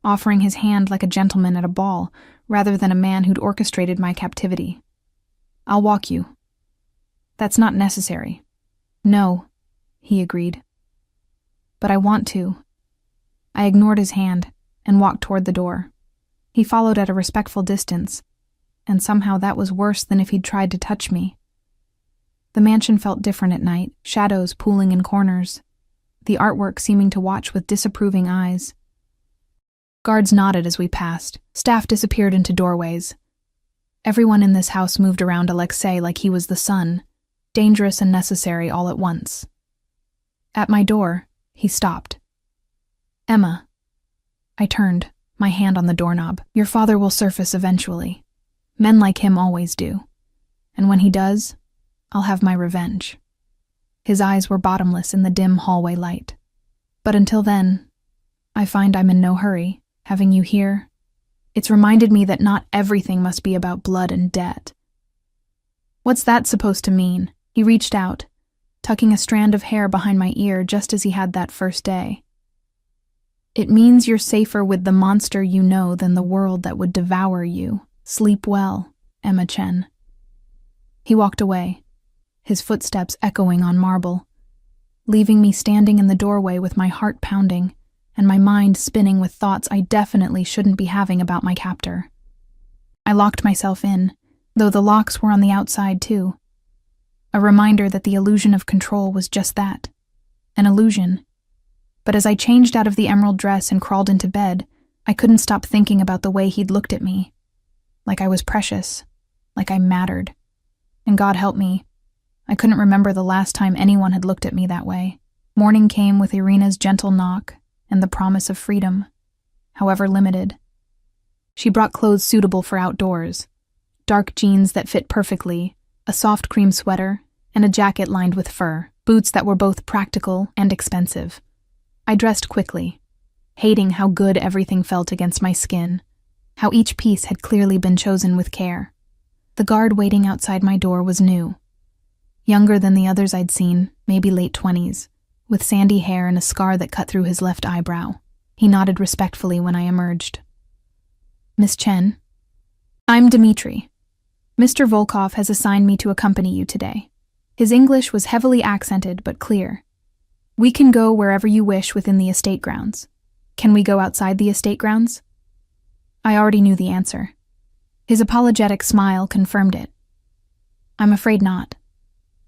offering his hand like a gentleman at a ball, rather than a man who'd orchestrated my captivity. I'll walk you. That's not necessary. No, he agreed. But I want to. I ignored his hand and walked toward the door. He followed at a respectful distance, and somehow that was worse than if he'd tried to touch me. The mansion felt different at night, shadows pooling in corners, the artwork seeming to watch with disapproving eyes. Guards nodded as we passed. Staff disappeared into doorways. Everyone in this house moved around Alexei like he was the sun, dangerous and necessary all at once. At my door, he stopped. Emma. I turned, my hand on the doorknob. Your father will surface eventually. Men like him always do. And when he does, I'll have my revenge. His eyes were bottomless in the dim hallway light. But until then, I find I'm in no hurry. Having you here, it's reminded me that not everything must be about blood and debt. What's that supposed to mean? He reached out, tucking a strand of hair behind my ear just as he had that first day. It means you're safer with the monster you know than the world that would devour you. Sleep well. Emma Chen. He walked away, his footsteps echoing on marble, leaving me standing in the doorway with my heart pounding and my mind spinning with thoughts I definitely shouldn't be having about my captor. I locked myself in, though the locks were on the outside too. A reminder that the illusion of control was just that, an illusion. But as I changed out of the emerald dress and crawled into bed, I couldn't stop thinking about the way he'd looked at me. Like I was precious, like I mattered. And God help me, I couldn't remember the last time anyone had looked at me that way. Morning came with Irina's gentle knock and the promise of freedom, however limited. She brought clothes suitable for outdoors, dark jeans that fit perfectly, a soft cream sweater, and a jacket lined with fur, boots that were both practical and expensive. I dressed quickly, hating how good everything felt against my skin, how each piece had clearly been chosen with care. The guard waiting outside my door was new. Younger than the others I'd seen, maybe late 20s, with sandy hair and a scar that cut through his left eyebrow. He nodded respectfully when I emerged. Miss Chen, I'm Dmitri. Mr. Volkov has assigned me to accompany you today. His English was heavily accented but clear. We can go wherever you wish within the estate grounds. Can we go outside the estate grounds? I already knew the answer. His apologetic smile confirmed it. I'm afraid not.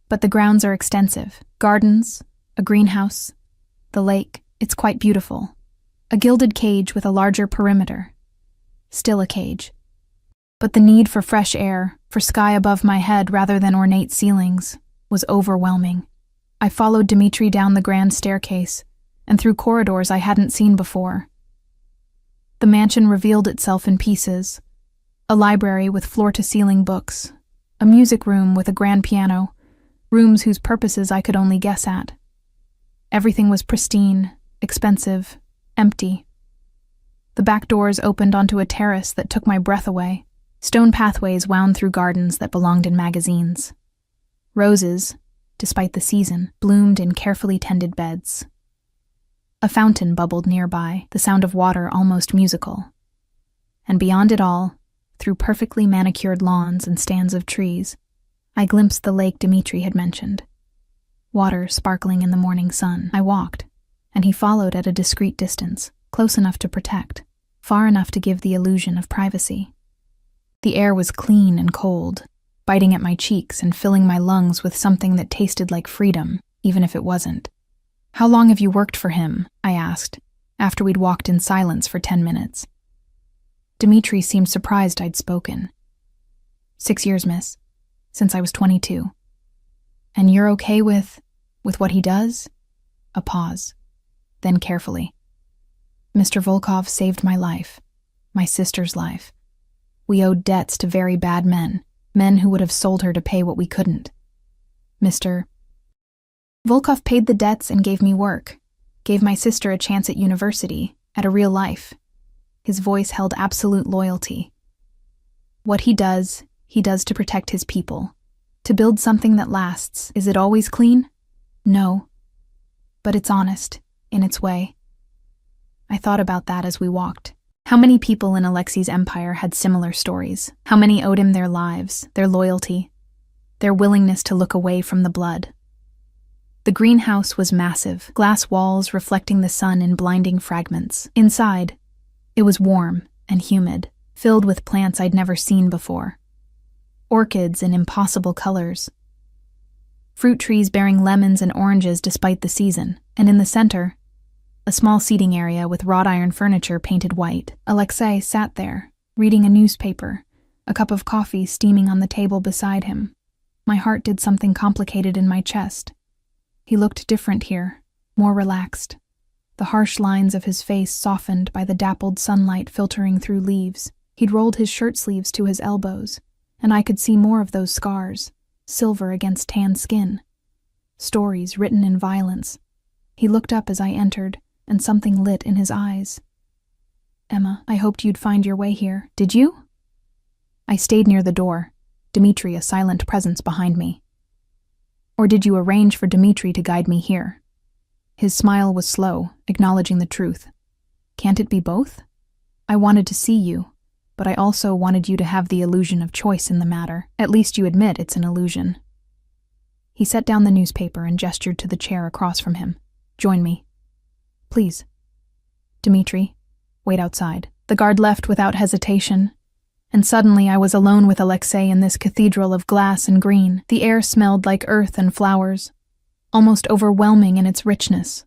But the grounds are extensive. Gardens, a greenhouse, the lake, it's quite beautiful. A gilded cage with a larger perimeter. Still a cage. But the need for fresh air, for sky above my head rather than ornate ceilings, was overwhelming. I followed Dmitri down the grand staircase and through corridors I hadn't seen before. The mansion revealed itself in pieces. A library with floor-to-ceiling books, a music room with a grand piano, rooms whose purposes I could only guess at. Everything was pristine, expensive, empty. The back doors opened onto a terrace that took my breath away. Stone pathways wound through gardens that belonged in magazines. Roses, despite the season, bloomed in carefully tended beds. A fountain bubbled nearby, the sound of water almost musical. And beyond it all, through perfectly manicured lawns and stands of trees, I glimpsed the lake Dmitri had mentioned. Water sparkling in the morning sun. I walked, and he followed at a discreet distance, close enough to protect, far enough to give the illusion of privacy. The air was clean and cold, biting at my cheeks and filling my lungs with something that tasted like freedom, even if it wasn't. How long have you worked for him? I asked, after we'd walked in silence for 10 minutes. Dmitri seemed surprised I'd spoken. 6 years, miss. Since I was 22. And you're okay with what he does? A pause. Then carefully. Mr. Volkov saved my life. My sister's life. We owed debts to very bad men who would have sold her to pay what we couldn't. Mr. Volkov paid the debts and gave me work. Gave my sister a chance at university, at a real life. His voice held absolute loyalty. What he does to protect his people. To build something that lasts. Is it always clean? No. But it's honest, in its way. I thought about that as we walked. How many people in Alexei's empire had similar stories? How many owed him their lives, their loyalty, their willingness to look away from the blood? The greenhouse was massive, glass walls reflecting the sun in blinding fragments. Inside, it was warm and humid, filled with plants I'd never seen before. Orchids in impossible colors. Fruit trees bearing lemons and oranges despite the season, and in the center, a small seating area with wrought iron furniture painted white. Alexei sat there, reading a newspaper, a cup of coffee steaming on the table beside him. My heart did something complicated in my chest. He looked different here, more relaxed. The harsh lines of his face softened by the dappled sunlight filtering through leaves. He'd rolled his shirt sleeves to his elbows, and I could see more of those scars, silver against tan skin. Stories written in violence. He looked up as I entered, and something lit in his eyes. Emma, I hoped you'd find your way here. Did you? I stayed near the door, Dmitri a silent presence behind me. Or did you arrange for Dmitri to guide me here? His smile was slow, acknowledging the truth. Can't it be both? I wanted to see you, but I also wanted you to have the illusion of choice in the matter. At least you admit it's an illusion." He set down the newspaper and gestured to the chair across from him. "Join me. Please. Dmitri, wait outside." The guard left without hesitation, and suddenly I was alone with Alexei in this cathedral of glass and green. The air smelled like earth and flowers, almost overwhelming in its richness.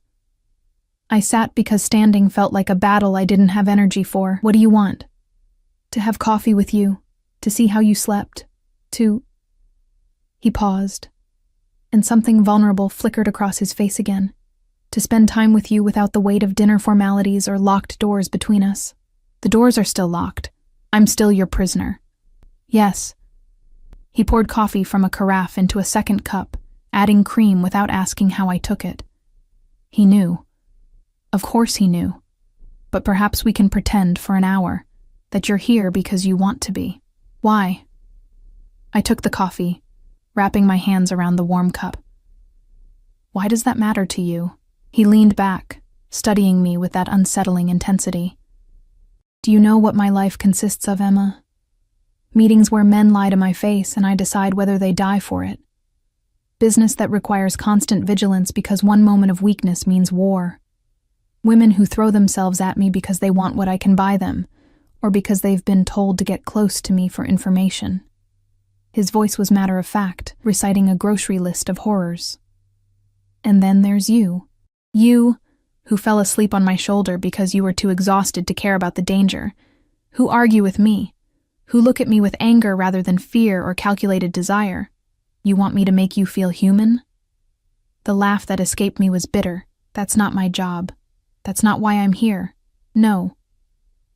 I sat because standing felt like a battle I didn't have energy for. "What do you want?" "To have coffee with you, to see how you slept, to—" He paused, and something vulnerable flickered across his face again. "To spend time with you without the weight of dinner formalities or locked doors between us. The doors are still locked. I'm still your prisoner." "Yes." He poured coffee from a carafe into a second cup, adding cream without asking how I took it. He knew. Of course he knew. But perhaps we can pretend for an hour that you're here because you want to be. Why? I took the coffee, wrapping my hands around the warm cup. "Why does that matter to you?" He leaned back, studying me with that unsettling intensity. "Do you know what my life consists of, Emma? Meetings where men lie to my face and I decide whether they die for it. Business that requires constant vigilance because one moment of weakness means war. Women who throw themselves at me because they want what I can buy them, or because they've been told to get close to me for information." His voice was matter of fact, reciting a grocery list of horrors. "And then there's you. You, who fell asleep on my shoulder because you were too exhausted to care about the danger, who argue with me, who look at me with anger rather than fear or calculated desire. You want me to make you feel human?" The laugh that escaped me was bitter. "That's not my job. That's not why I'm here. No.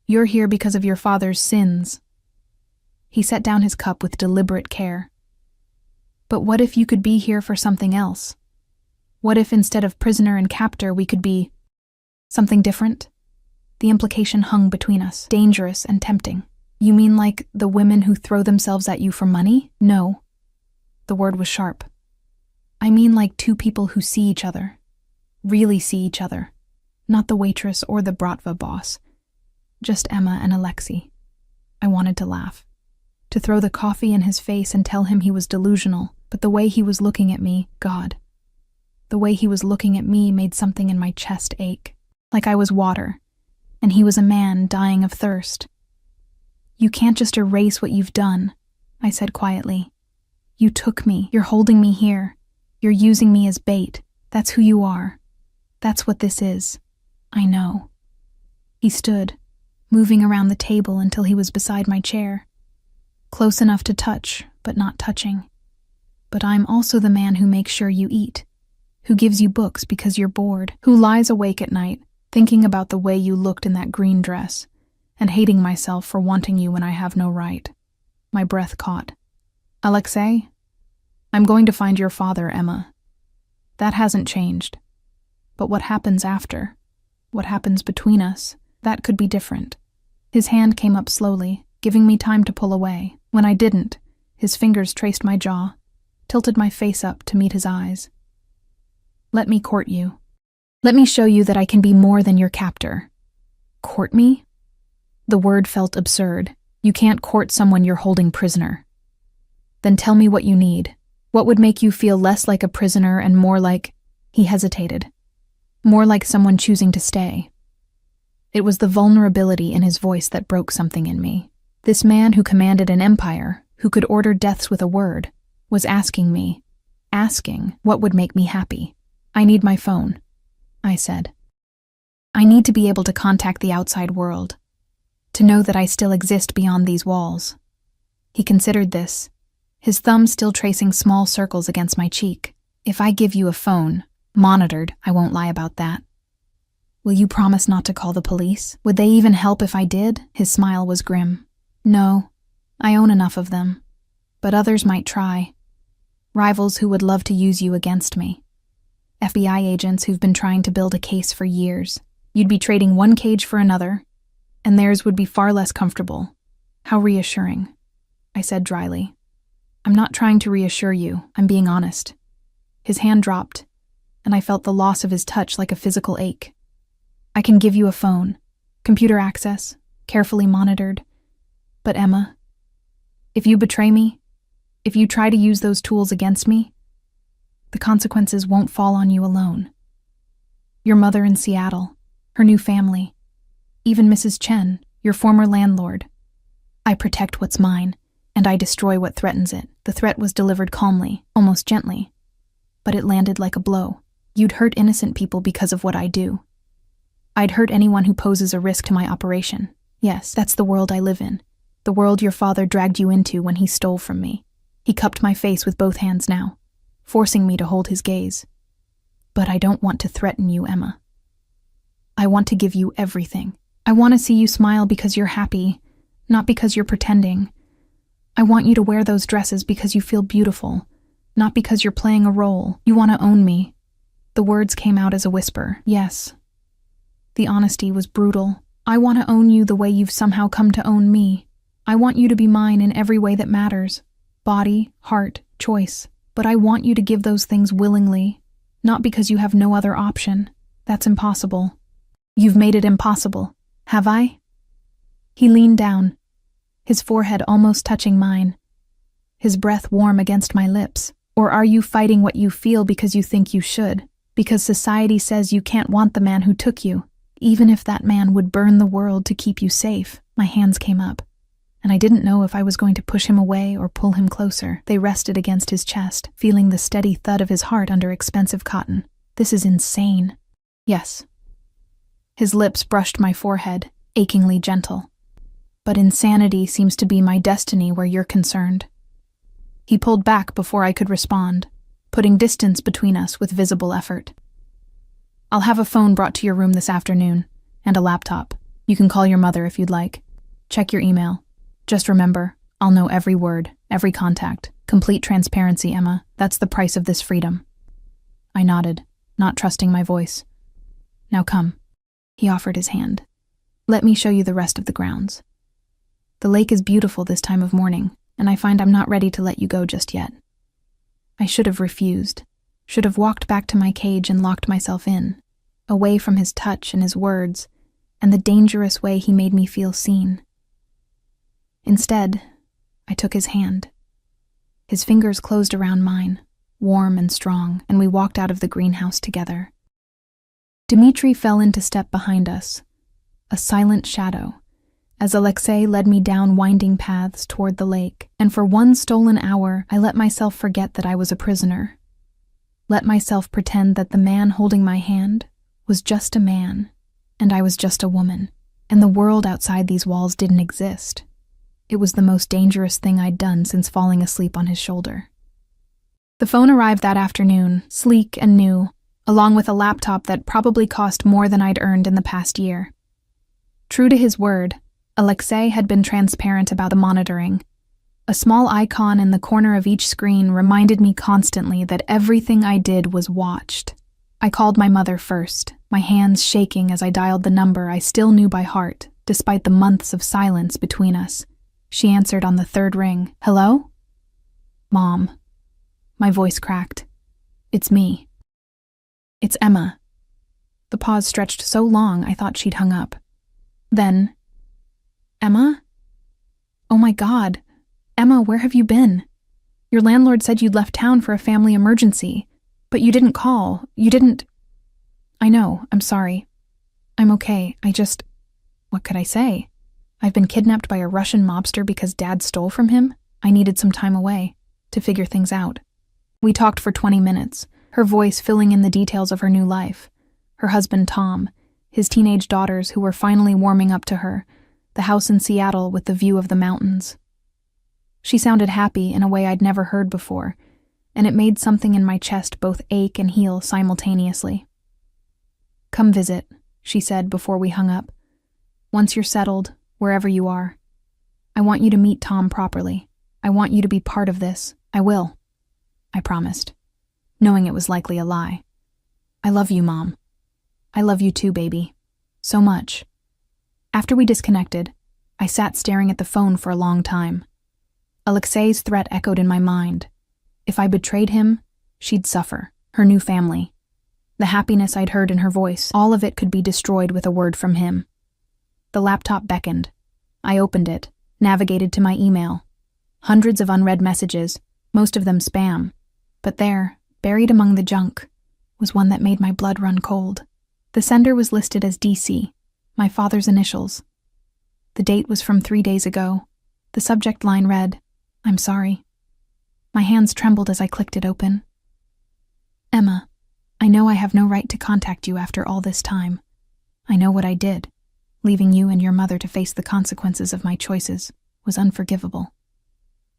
You're here because of your father's sins." He set down his cup with deliberate care. "But what if you could be here for something else? What if instead of prisoner and captor we could be something different?" The implication hung between us, dangerous and tempting. "You mean like the women who throw themselves at you for money?" "No." The word was sharp. "I mean like two people who see each other. Really see each other. Not the waitress or the Bratva boss. Just Emma and Alexei." I wanted to laugh, to throw the coffee in his face and tell him he was delusional, but the way he was looking at me, God. The way he was looking at me made something in my chest ache, like I was water, and he was a man dying of thirst. "You can't just erase what you've done," I said quietly. "You took me. You're holding me here. You're using me as bait. That's who you are. That's what this is. I know." He stood, moving around the table until he was beside my chair. "Close enough to touch, but not touching. But I'm also the man who makes sure you eat, who gives you books because you're bored, who lies awake at night, thinking about the way you looked in that green dress, and hating myself for wanting you when I have no right." My breath caught. "Alexei, I'm going to find your father, Emma. That hasn't changed. But what happens after? What happens between us? That could be different." His hand came up slowly, giving me time to pull away. When I didn't, his fingers traced my jaw, tilted my face up to meet his eyes. "Let me court you. Let me show you that I can be more than your captor." "Court me?" The word felt absurd. "You can't court someone you're holding prisoner." "Then tell me what you need. What would make you feel less like a prisoner and more like—" He hesitated. "More like someone choosing to stay." It was the vulnerability in his voice that broke something in me. This man who commanded an empire, who could order deaths with a word, was asking what would make me happy. "I need my phone," I said. "I need to be able to contact the outside world, to know that I still exist beyond these walls." He considered this, his thumb still tracing small circles against my cheek. "If I give you a phone, monitored, I won't lie about that. Will you promise not to call the police? Would they even help if I did?" His smile was grim. "No, I own enough of them. But others might try. Rivals who would love to use you against me. FBI agents who've been trying to build a case for years. You'd be trading one cage for another, and theirs would be far less comfortable. How reassuring," I said dryly. "I'm not trying to reassure you, I'm being honest." His hand dropped, and I felt the loss of his touch like a physical ache. "I can give you a phone, computer access, carefully monitored. But Emma, if you betray me, if you try to use those tools against me, the consequences won't fall on you alone. Your mother in Seattle, her new family, even Mrs. Chen, your former landlord. I protect what's mine, and I destroy what threatens it. The threat was delivered calmly, almost gently, but it landed like a blow. You'd hurt innocent people because of what I do. I'd hurt anyone who poses a risk to my operation. Yes, that's the world I live in. The world your father dragged you into when he stole from me. He cupped my face with both hands now, forcing me to hold his gaze. But I don't want to threaten you, Emma. I want to give you everything. I want to see you smile because you're happy, not because you're pretending. I want you to wear those dresses because you feel beautiful, not because you're playing a role. You want to own me. The words came out as a whisper. Yes. The honesty was brutal. I want to own you the way you've somehow come to own me. I want you to be mine in every way that matters. Body, heart, choice. But I want you to give those things willingly, not because you have no other option. That's impossible. You've made it impossible, have I? He leaned down, his forehead almost touching mine, his breath warm against my lips. Or are you fighting what you feel because you think you should? Because society says you can't want the man who took you, even if that man would burn the world to keep you safe. My hands came up, and I didn't know if I was going to push him away or pull him closer. They rested against his chest, feeling the steady thud of his heart under expensive cotton. This is insane. Yes. His lips brushed my forehead, achingly gentle. But insanity seems to be my destiny where you're concerned. He pulled back before I could respond, putting distance between us with visible effort. I'll have a phone brought to your room this afternoon, and a laptop. You can call your mother if you'd like. Check your email. Just remember, I'll know every word, every contact. Complete transparency, Emma. That's the price of this freedom. I nodded, not trusting my voice. Now come. He offered his hand. Let me show you the rest of the grounds. The lake is beautiful this time of morning, and I find I'm not ready to let you go just yet. I should have refused, should have walked back to my cage and locked myself in, away from his touch and his words, and the dangerous way he made me feel seen. Instead, I took his hand. His fingers closed around mine, warm and strong, and we walked out of the greenhouse together. Dmitri fell into step behind us, a silent shadow, as Alexei led me down winding paths toward the lake, and for one stolen hour I let myself forget that I was a prisoner. Let myself pretend that the man holding my hand was just a man, and I was just a woman, and the world outside these walls didn't exist. It was the most dangerous thing I'd done since falling asleep on his shoulder. The phone arrived that afternoon, sleek and new, along with a laptop that probably cost more than I'd earned in the past year. True to his word, Alexei had been transparent about the monitoring. A small icon in the corner of each screen reminded me constantly that everything I did was watched. I called my mother first, my hands shaking as I dialed the number I still knew by heart, despite the months of silence between us. She answered on the third ring. Hello? Mom. My voice cracked. It's me. It's Emma. The pause stretched so long I thought she'd hung up. Then, Emma? Oh my God. Emma, where have you been? Your landlord said you'd left town for a family emergency, but you didn't call. You didn't... I know, I'm sorry. I'm okay, what could I say? I've been kidnapped by a Russian mobster because Dad stole from him. I needed some time away to figure things out. We talked for 20 minutes, her voice filling in the details of her new life. Her husband, Tom, his teenage daughters who were finally warming up to her, the house in Seattle with the view of the mountains. She sounded happy in a way I'd never heard before, and it made something in my chest both ache and heal simultaneously. Come visit, she said before we hung up. Once you're settled, wherever you are. I want you to meet Tom properly. I want you to be part of this. I will. I promised, knowing it was likely a lie. I love you, Mom. I love you too, baby. So much. After we disconnected, I sat staring at the phone for a long time. Alexei's threat echoed in my mind. If I betrayed him, she'd suffer, her new family. The happiness I'd heard in her voice, all of it could be destroyed with a word from him. The laptop beckoned. I opened it, navigated to my email. Hundreds of unread messages, most of them spam. But there, buried among the junk, was one that made my blood run cold. The sender was listed as DC, my father's initials. The date was from 3 days ago. The subject line read, "I'm sorry." My hands trembled as I clicked it open. "Emma, I know I have no right to contact you after all this time. I know what I did. Leaving you and your mother to face the consequences of my choices was unforgivable.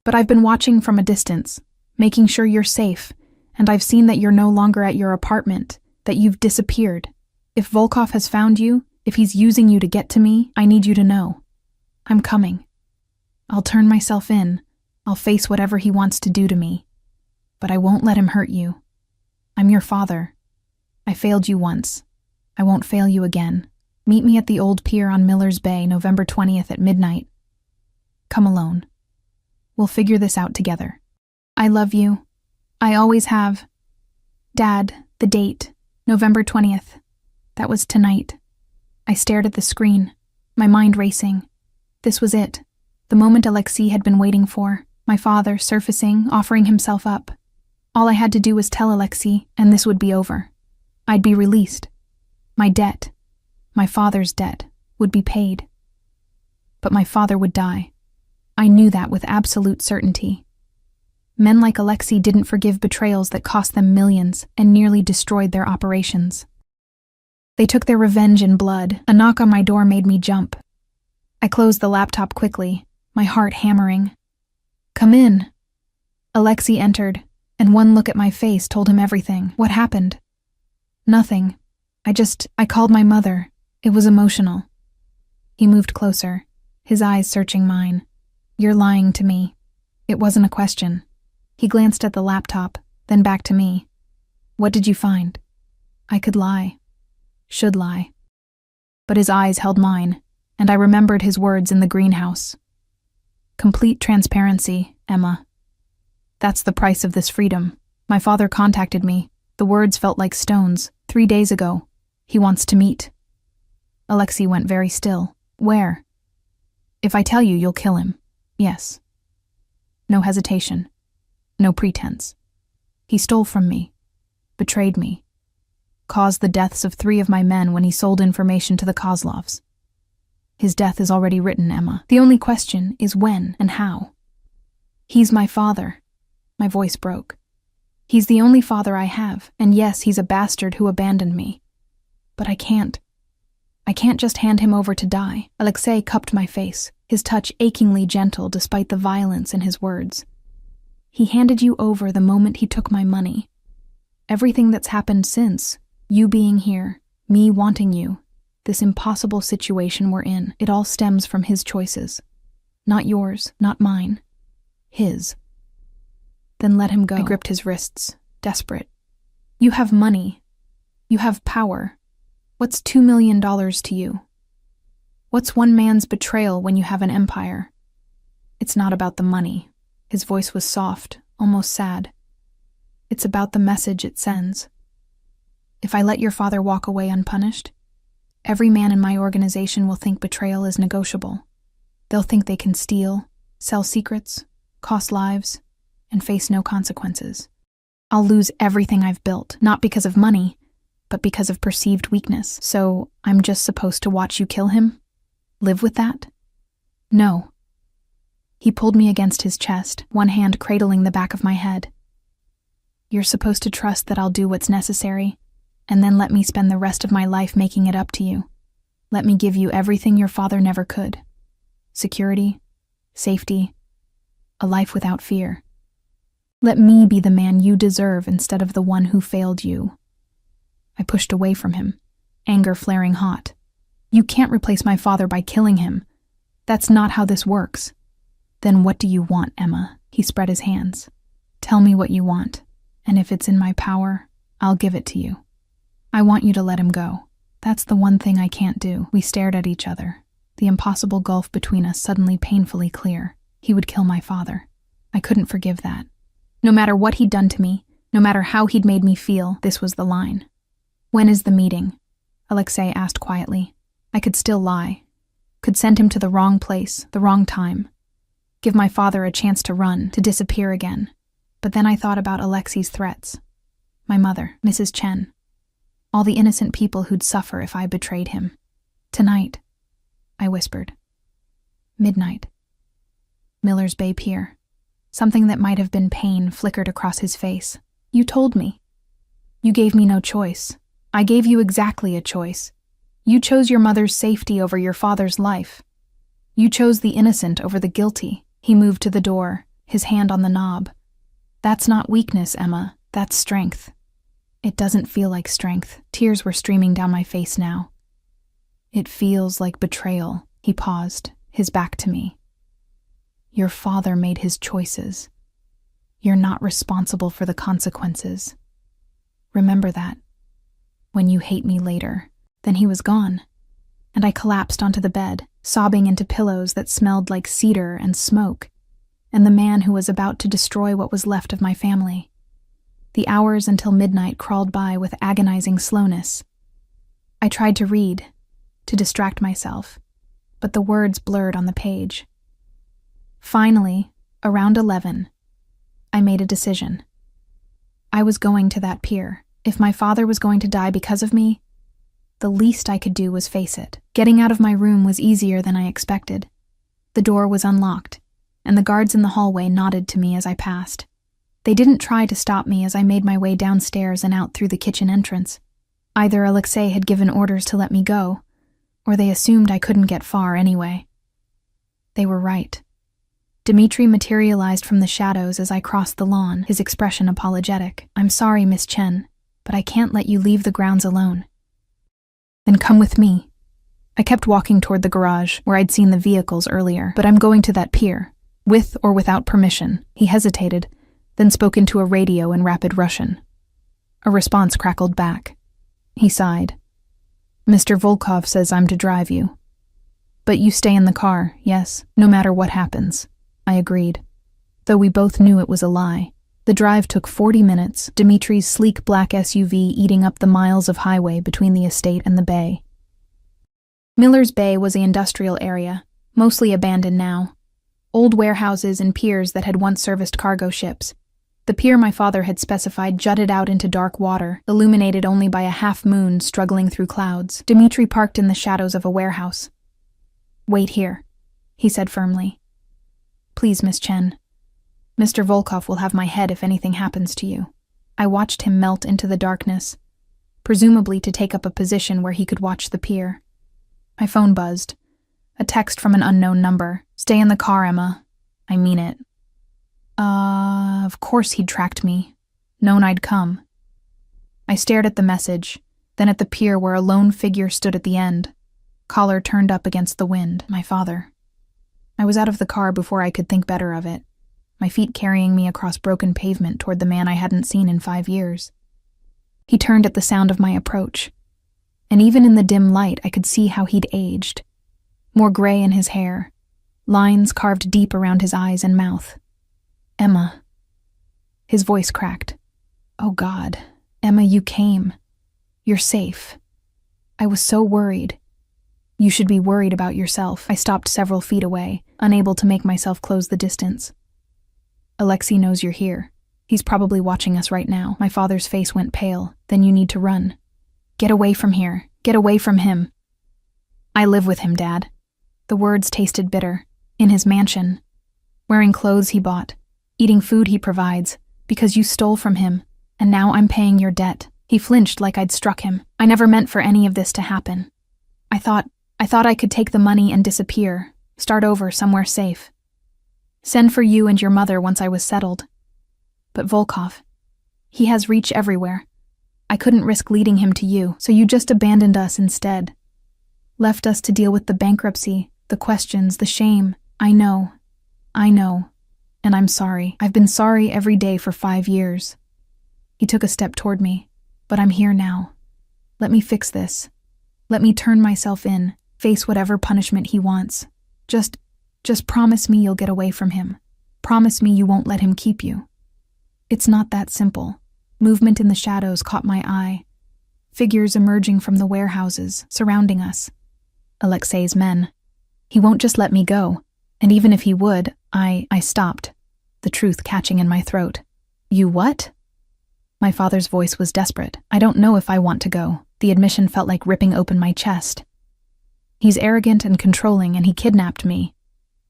But I've been watching from a distance, making sure you're safe, and I've seen that you're no longer at your apartment, that you've disappeared. If Volkov has found you, if he's using you to get to me, I need you to know. I'm coming. I'll turn myself in. I'll face whatever he wants to do to me. But I won't let him hurt you. I'm your father. I failed you once. I won't fail you again. Meet me at the old pier on Miller's Bay, November 20th at midnight. Come alone. We'll figure this out together. I love you. I always have. Dad, the date, November 20th. That was tonight. I stared at the screen, my mind racing. This was it. The moment Alexei had been waiting for. My father surfacing, offering himself up. All I had to do was tell Alexei, and this would be over. I'd be released. My debt, my father's debt, would be paid. But my father would die. I knew that with absolute certainty. Men like Alexei didn't forgive betrayals that cost them millions and nearly destroyed their operations. They took their revenge in blood. A knock on my door made me jump. I closed the laptop quickly, my heart hammering. Come in. Alexei entered, and one look at my face told him everything. What happened? Nothing. I called my mother. It was emotional. He moved closer, his eyes searching mine. You're lying to me. It wasn't a question. He glanced at the laptop, then back to me. What did you find? I could lie. Should lie. But his eyes held mine, and I remembered his words in the greenhouse. Complete transparency, Emma. That's the price of this freedom. My father contacted me. The words felt like stones. 3 days ago. He wants to meet. Alexei went very still. Where? If I tell you, you'll kill him. Yes. No hesitation. No pretense. He stole from me. Betrayed me. Caused the deaths of 3 of my men when he sold information to the Kozlovs. His death is already written, Emma. The only question is when and how. He's my father. My voice broke. He's the only father I have, and yes, he's a bastard who abandoned me. But I can't. I can't just hand him over to die. Alexei cupped my face, his touch achingly gentle despite the violence in his words. He handed you over the moment he took my money. Everything that's happened since, you being here, me wanting you, this impossible situation we're in, it all stems from his choices. Not yours, not mine. His. Then let him go. I gripped his wrists, desperate. You have money. You have power. What's $2 million to you? What's one man's betrayal when you have an empire? It's not about the money. His voice was soft, almost sad. It's about the message it sends. If I let your father walk away unpunished, every man in my organization will think betrayal is negotiable. They'll think they can steal, sell secrets, cost lives, and face no consequences. I'll lose everything I've built, not because of money, but because of perceived weakness. So I'm just supposed to watch you kill him? Live with that? No. He pulled me against his chest, one hand cradling the back of my head. You're supposed to trust that I'll do what's necessary, and then let me spend the rest of my life making it up to you. Let me give you everything your father never could. Security, safety, a life without fear. Let me be the man you deserve instead of the one who failed you. I pushed away from him, anger flaring hot. You can't replace my father by killing him. That's not how this works. Then what do you want, Emma? He spread his hands. Tell me what you want, and if it's in my power, I'll give it to you. I want you to let him go. That's the one thing I can't do. We stared at each other, the impossible gulf between us suddenly painfully clear. He would kill my father. I couldn't forgive that. No matter what he'd done to me, no matter how he'd made me feel, this was the line. When is the meeting? Alexei asked quietly. I could still lie. Could send him to the wrong place, the wrong time. give my father a chance to run, to disappear again. But then I thought about Alexei's threats. My mother, Mrs. Chen. All the innocent people who'd suffer if I betrayed him. Tonight, I whispered. Midnight. Miller's Bay Pier. Something that might have been pain flickered across his face. You told me. You gave me no choice. I gave you exactly a choice. You chose your mother's safety over your father's life. You chose the innocent over the guilty. He moved to the door, his hand on the knob. That's not weakness, Emma. That's strength. It doesn't feel like strength. Tears were streaming down my face now. It feels like betrayal. He paused, his back to me. Your father made his choices. You're not responsible for the consequences. Remember that. When you hate me later. Then he was gone, and I collapsed onto the bed, sobbing into pillows that smelled like cedar and smoke, and the man who was about to destroy what was left of my family. The hours until midnight crawled by with agonizing slowness. I tried to read, to distract myself, but the words blurred on the page. Finally, around 11, I made a decision. I was going to that pier. If my father was going to die because of me, the least I could do was face it. Getting out of my room was easier than I expected. The door was unlocked, and the guards in the hallway nodded to me as I passed. They didn't try to stop me as I made my way downstairs and out through the kitchen entrance. Either Alexei had given orders to let me go, or they assumed I couldn't get far anyway. They were right. Dmitri materialized from the shadows as I crossed the lawn, his expression apologetic. I'm sorry, Miss Chen, but I can't let you leave the grounds alone. Then come with me. I kept walking toward the garage, where I'd seen the vehicles earlier, but I'm going to that pier, with or without permission. He hesitated, then spoke into a radio in rapid Russian. A response crackled back. He sighed. Mr. Volkov says I'm to drive you. But you stay in the car, yes, no matter what happens. I agreed, though we both knew it was a lie. The drive took 40 minutes, Dimitri's sleek black SUV eating up the miles of highway between the estate and the bay. Miller's Bay was an industrial area, mostly abandoned now. Old warehouses and piers that had once serviced cargo ships. The pier my father had specified jutted out into dark water, illuminated only by a half-moon struggling through clouds. Dmitri parked in the shadows of a warehouse. Wait here, he said firmly. Please, Miss Chen. Mr. Volkov will have my head if anything happens to you. I watched him melt into the darkness, presumably to take up a position where he could watch the pier. My phone buzzed. A text from an unknown number. Stay in the car, Emma. I mean it. Of course he'd tracked me. Known I'd come. I stared at the message, then at the pier where a lone figure stood at the end, collar turned up against the wind. My father. I was out of the car before I could think better of it, my feet carrying me across broken pavement toward the man I hadn't seen in 5 years. He turned at the sound of my approach, and even in the dim light I could see how he'd aged. More gray in his hair, lines carved deep around his eyes and mouth. Emma. His voice cracked. Oh God, Emma, you came. You're safe. I was so worried. You should be worried about yourself. I stopped several feet away, unable to make myself close the distance. Alexei knows you're here. He's probably watching us right now. My father's face went pale. Then you need to run. Get away from here. Get away from him. I live with him, Dad. The words tasted bitter. In his mansion. Wearing clothes he bought. Eating food he provides. Because you stole from him. And now I'm paying your debt. He flinched like I'd struck him. I never meant for any of this to happen. I thought I could take the money and disappear. Start over somewhere safe. Send for you and your mother once I was settled. But Volkov, he has reach everywhere. I couldn't risk leading him to you, so you just abandoned us instead. Left us to deal with the bankruptcy, the questions, the shame. I know. And I'm sorry. I've been sorry every day for 5 years. He took a step toward me, but I'm here now. Let me fix this. Let me turn myself in, face whatever punishment he wants. Just promise me you'll get away from him. Promise me you won't let him keep you. It's not that simple. Movement in the shadows caught my eye. Figures emerging from the warehouses, surrounding us. Alexei's men. He won't just let me go, and even if he would, I stopped, the truth catching in my throat. You what? My father's voice was desperate. I don't know if I want to go. The admission felt like ripping open my chest. He's arrogant and controlling, and he kidnapped me.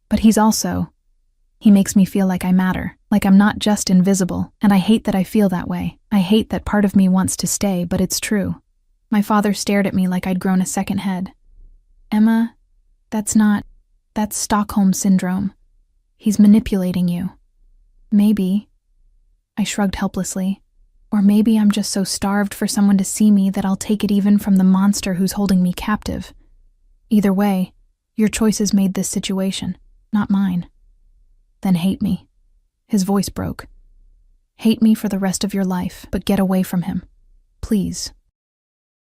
But he makes me feel like I matter, like I'm not just invisible, and I hate that I feel that way. I hate that part of me wants to stay, but it's true. My father stared at me like I'd grown a second head. Emma, that's Stockholm Syndrome. He's manipulating you. Maybe, I shrugged helplessly, or maybe I'm just so starved for someone to see me that I'll take it even from the monster who's holding me captive. Either way, your choices made this situation, not mine. Then hate me. His voice broke. Hate me for the rest of your life, but get away from him. Please.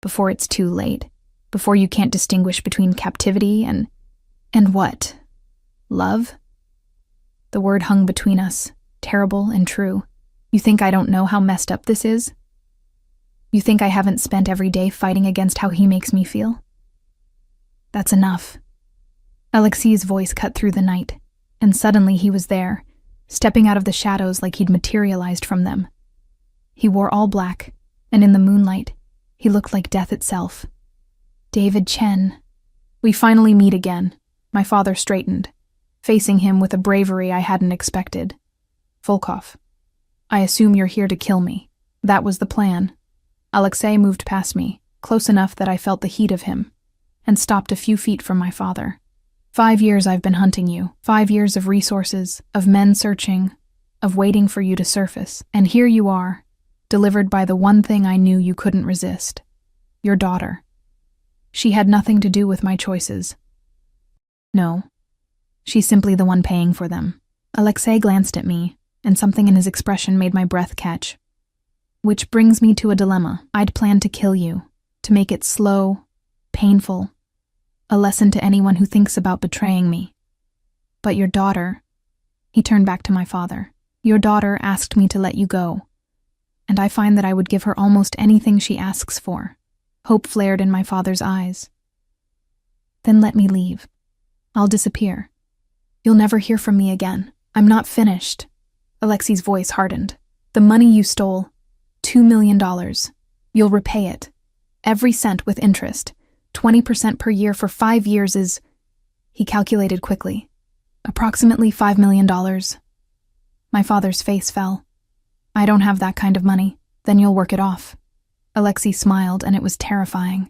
Before it's too late. Before you can't distinguish between captivity and what? Love? The word hung between us, terrible and true. You think I don't know how messed up this is? You think I haven't spent every day fighting against how he makes me feel? That's enough. Alexei's voice cut through the night, and suddenly he was there, stepping out of the shadows like he'd materialized from them. He wore all black, and in the moonlight, he looked like death itself. David Chen. We finally meet again. My father straightened, facing him with a bravery I hadn't expected. Volkov, I assume you're here to kill me. That was the plan. Alexei moved past me, close enough that I felt the heat of him, and stopped a few feet from my father. 5 years I've been hunting you. 5 years of resources, of men searching, of waiting for you to surface. And here you are, delivered by the one thing I knew you couldn't resist. Your daughter. She had nothing to do with my choices. No. She's simply the one paying for them. Alexei glanced at me, and something in his expression made my breath catch. Which brings me to a dilemma. I'd planned to kill you, to make it slow, painful, a lesson to anyone who thinks about betraying me. But your daughter, he turned back to my father, your daughter asked me to let you go, and I find that I would give her almost anything she asks for. Hope flared in my father's eyes. Then let me leave. I'll disappear. You'll never hear from me again. I'm not finished. Alexei's voice hardened. The money you stole, $2 million. You'll repay it. Every cent with interest. 20% per year for 5 years is, he calculated quickly, approximately $5 million. My father's face fell. I don't have that kind of money. Then you'll work it off. Alexei smiled, and it was terrifying.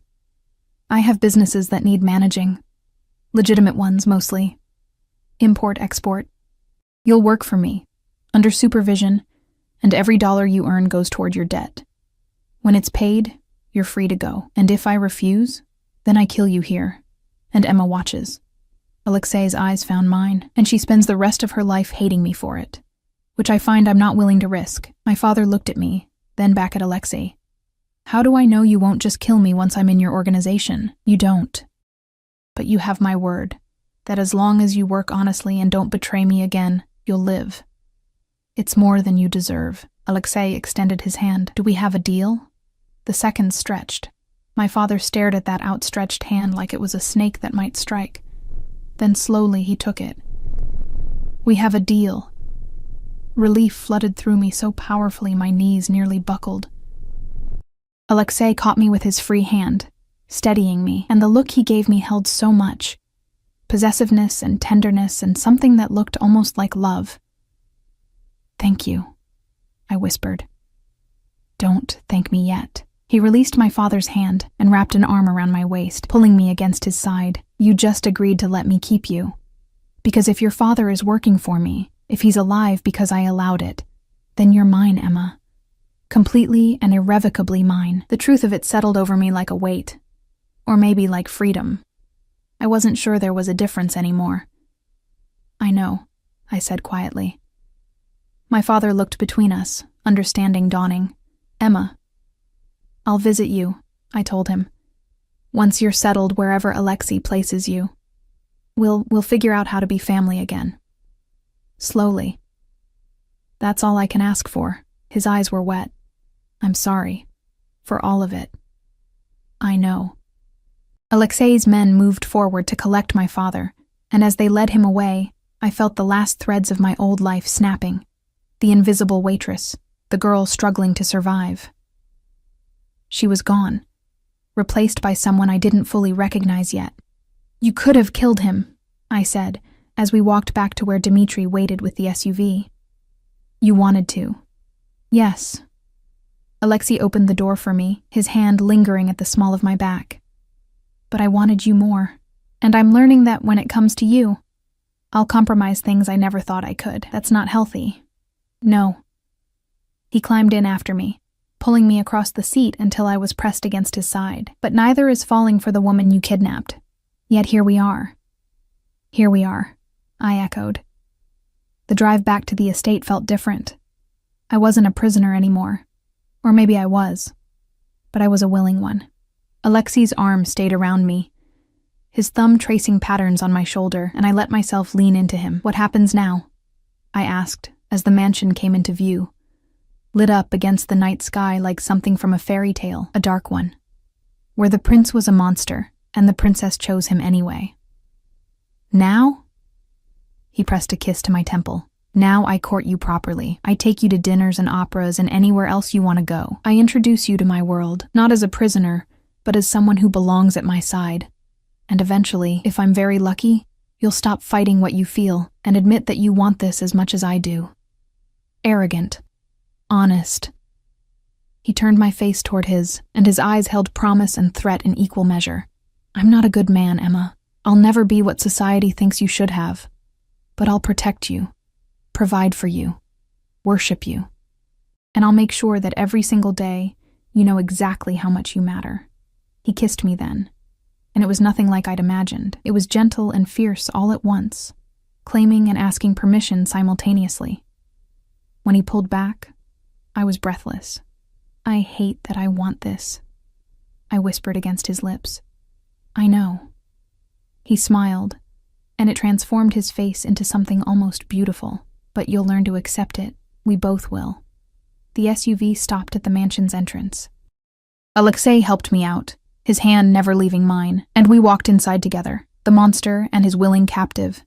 I have businesses that need managing. Legitimate ones, mostly. Import-export. You'll work for me, under supervision, and every dollar you earn goes toward your debt. When it's paid, you're free to go. And if I refuse, then I kill you here. And Emma watches. Alexei's eyes found mine, and she spends the rest of her life hating me for it, which I find I'm not willing to risk. My father looked at me, then back at Alexei. How do I know you won't just kill me once I'm in your organization? You don't. But you have my word, that as long as you work honestly and don't betray me again, you'll live. It's more than you deserve. Alexei extended his hand. Do we have a deal? The seconds stretched. My father stared at that outstretched hand like it was a snake that might strike. Then slowly he took it. We have a deal. Relief flooded through me so powerfully my knees nearly buckled. Alexei caught me with his free hand, steadying me, and the look he gave me held so much. Possessiveness and tenderness and something that looked almost like love. Thank you, I whispered. Don't thank me yet. He released my father's hand and wrapped an arm around my waist, pulling me against his side. You just agreed to let me keep you. Because if your father is working for me, if he's alive because I allowed it, then you're mine, Emma. Completely and irrevocably mine. The truth of it settled over me like a weight. Or maybe like freedom. I wasn't sure there was a difference anymore. I know, I said quietly. My father looked between us, understanding dawning. Emma. I'll visit you, I told him. Once you're settled wherever Alexei places you. We'll figure out how to be family again. Slowly. That's all I can ask for. His eyes were wet. I'm sorry. For all of it. I know. Alexei's men moved forward to collect my father, and as they led him away, I felt the last threads of my old life snapping. The invisible waitress, the girl struggling to survive. She was gone, replaced by someone I didn't fully recognize yet. "You could have killed him," I said, as we walked back to where Dmitri waited with the SUV. "You wanted to." "Yes." Alexei opened the door for me, his hand lingering at the small of my back. "But I wanted you more, and I'm learning that when it comes to you, I'll compromise things I never thought I could. That's not healthy." "No." He climbed in after me, pulling me across the seat until I was pressed against his side. "But neither is falling for the woman you kidnapped. Yet here we are." "Here we are," I echoed. The drive back to the estate felt different. I wasn't a prisoner anymore. Or maybe I was. But I was a willing one. Alexei's arm stayed around me, his thumb tracing patterns on my shoulder, and I let myself lean into him. "What happens now?" I asked, as the mansion came into view, lit up against the night sky like something from a fairy tale, a dark one, where the prince was a monster, and the princess chose him anyway. "Now?" He pressed a kiss to my temple. "Now I court you properly. I take you to dinners and operas and anywhere else you want to go. I introduce you to my world, not as a prisoner, but as someone who belongs at my side. And eventually, if I'm very lucky, you'll stop fighting what you feel and admit that you want this as much as I do." Arrogant. Honest. He turned my face toward his, and his eyes held promise and threat in equal measure. "I'm not a good man, Emma. I'll never be what society thinks you should have. But I'll protect you, provide for you, worship you. And I'll make sure that every single day you know exactly how much you matter." He kissed me then, and it was nothing like I'd imagined. It was gentle and fierce all at once, claiming and asking permission simultaneously. When he pulled back, I was breathless. "I hate that I want this," I whispered against his lips. "I know." He smiled, and it transformed his face into something almost beautiful. "But you'll learn to accept it. We both will." The SUV stopped at the mansion's entrance. Alexei helped me out, his hand never leaving mine, and we walked inside together, the monster and his willing captive,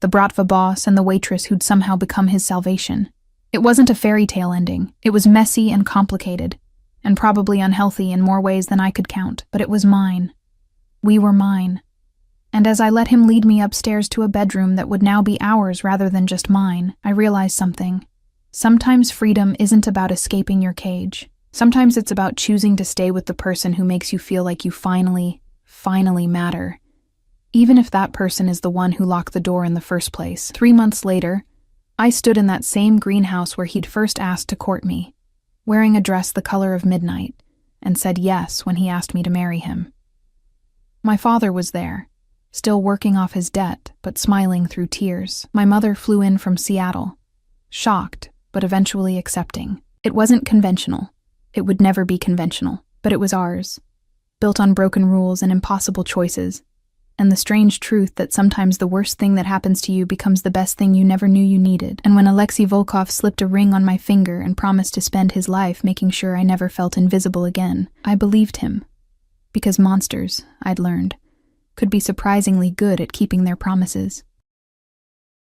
the Bratva boss and the waitress who'd somehow become his salvation. It wasn't a fairy tale ending. It was messy and complicated, and probably unhealthy in more ways than I could count, but it was mine. We were mine. And as I let him lead me upstairs to a bedroom that would now be ours rather than just mine, I realized something. Sometimes freedom isn't about escaping your cage. Sometimes it's about choosing to stay with the person who makes you feel like you finally matter. Even if that person is the one who locked the door in the first place. 3 months later, I stood in that same greenhouse where he'd first asked to court me, wearing a dress the color of midnight, and said yes when he asked me to marry him. My father was there, still working off his debt, but smiling through tears. My mother flew in from Seattle, shocked, but eventually accepting. It wasn't conventional. It would never be conventional, but it was ours, built on broken rules and impossible choices, and the strange truth that sometimes the worst thing that happens to you becomes the best thing you never knew you needed. And when Alexei Volkov slipped a ring on my finger and promised to spend his life making sure I never felt invisible again, I believed him. Because monsters, I'd learned, could be surprisingly good at keeping their promises.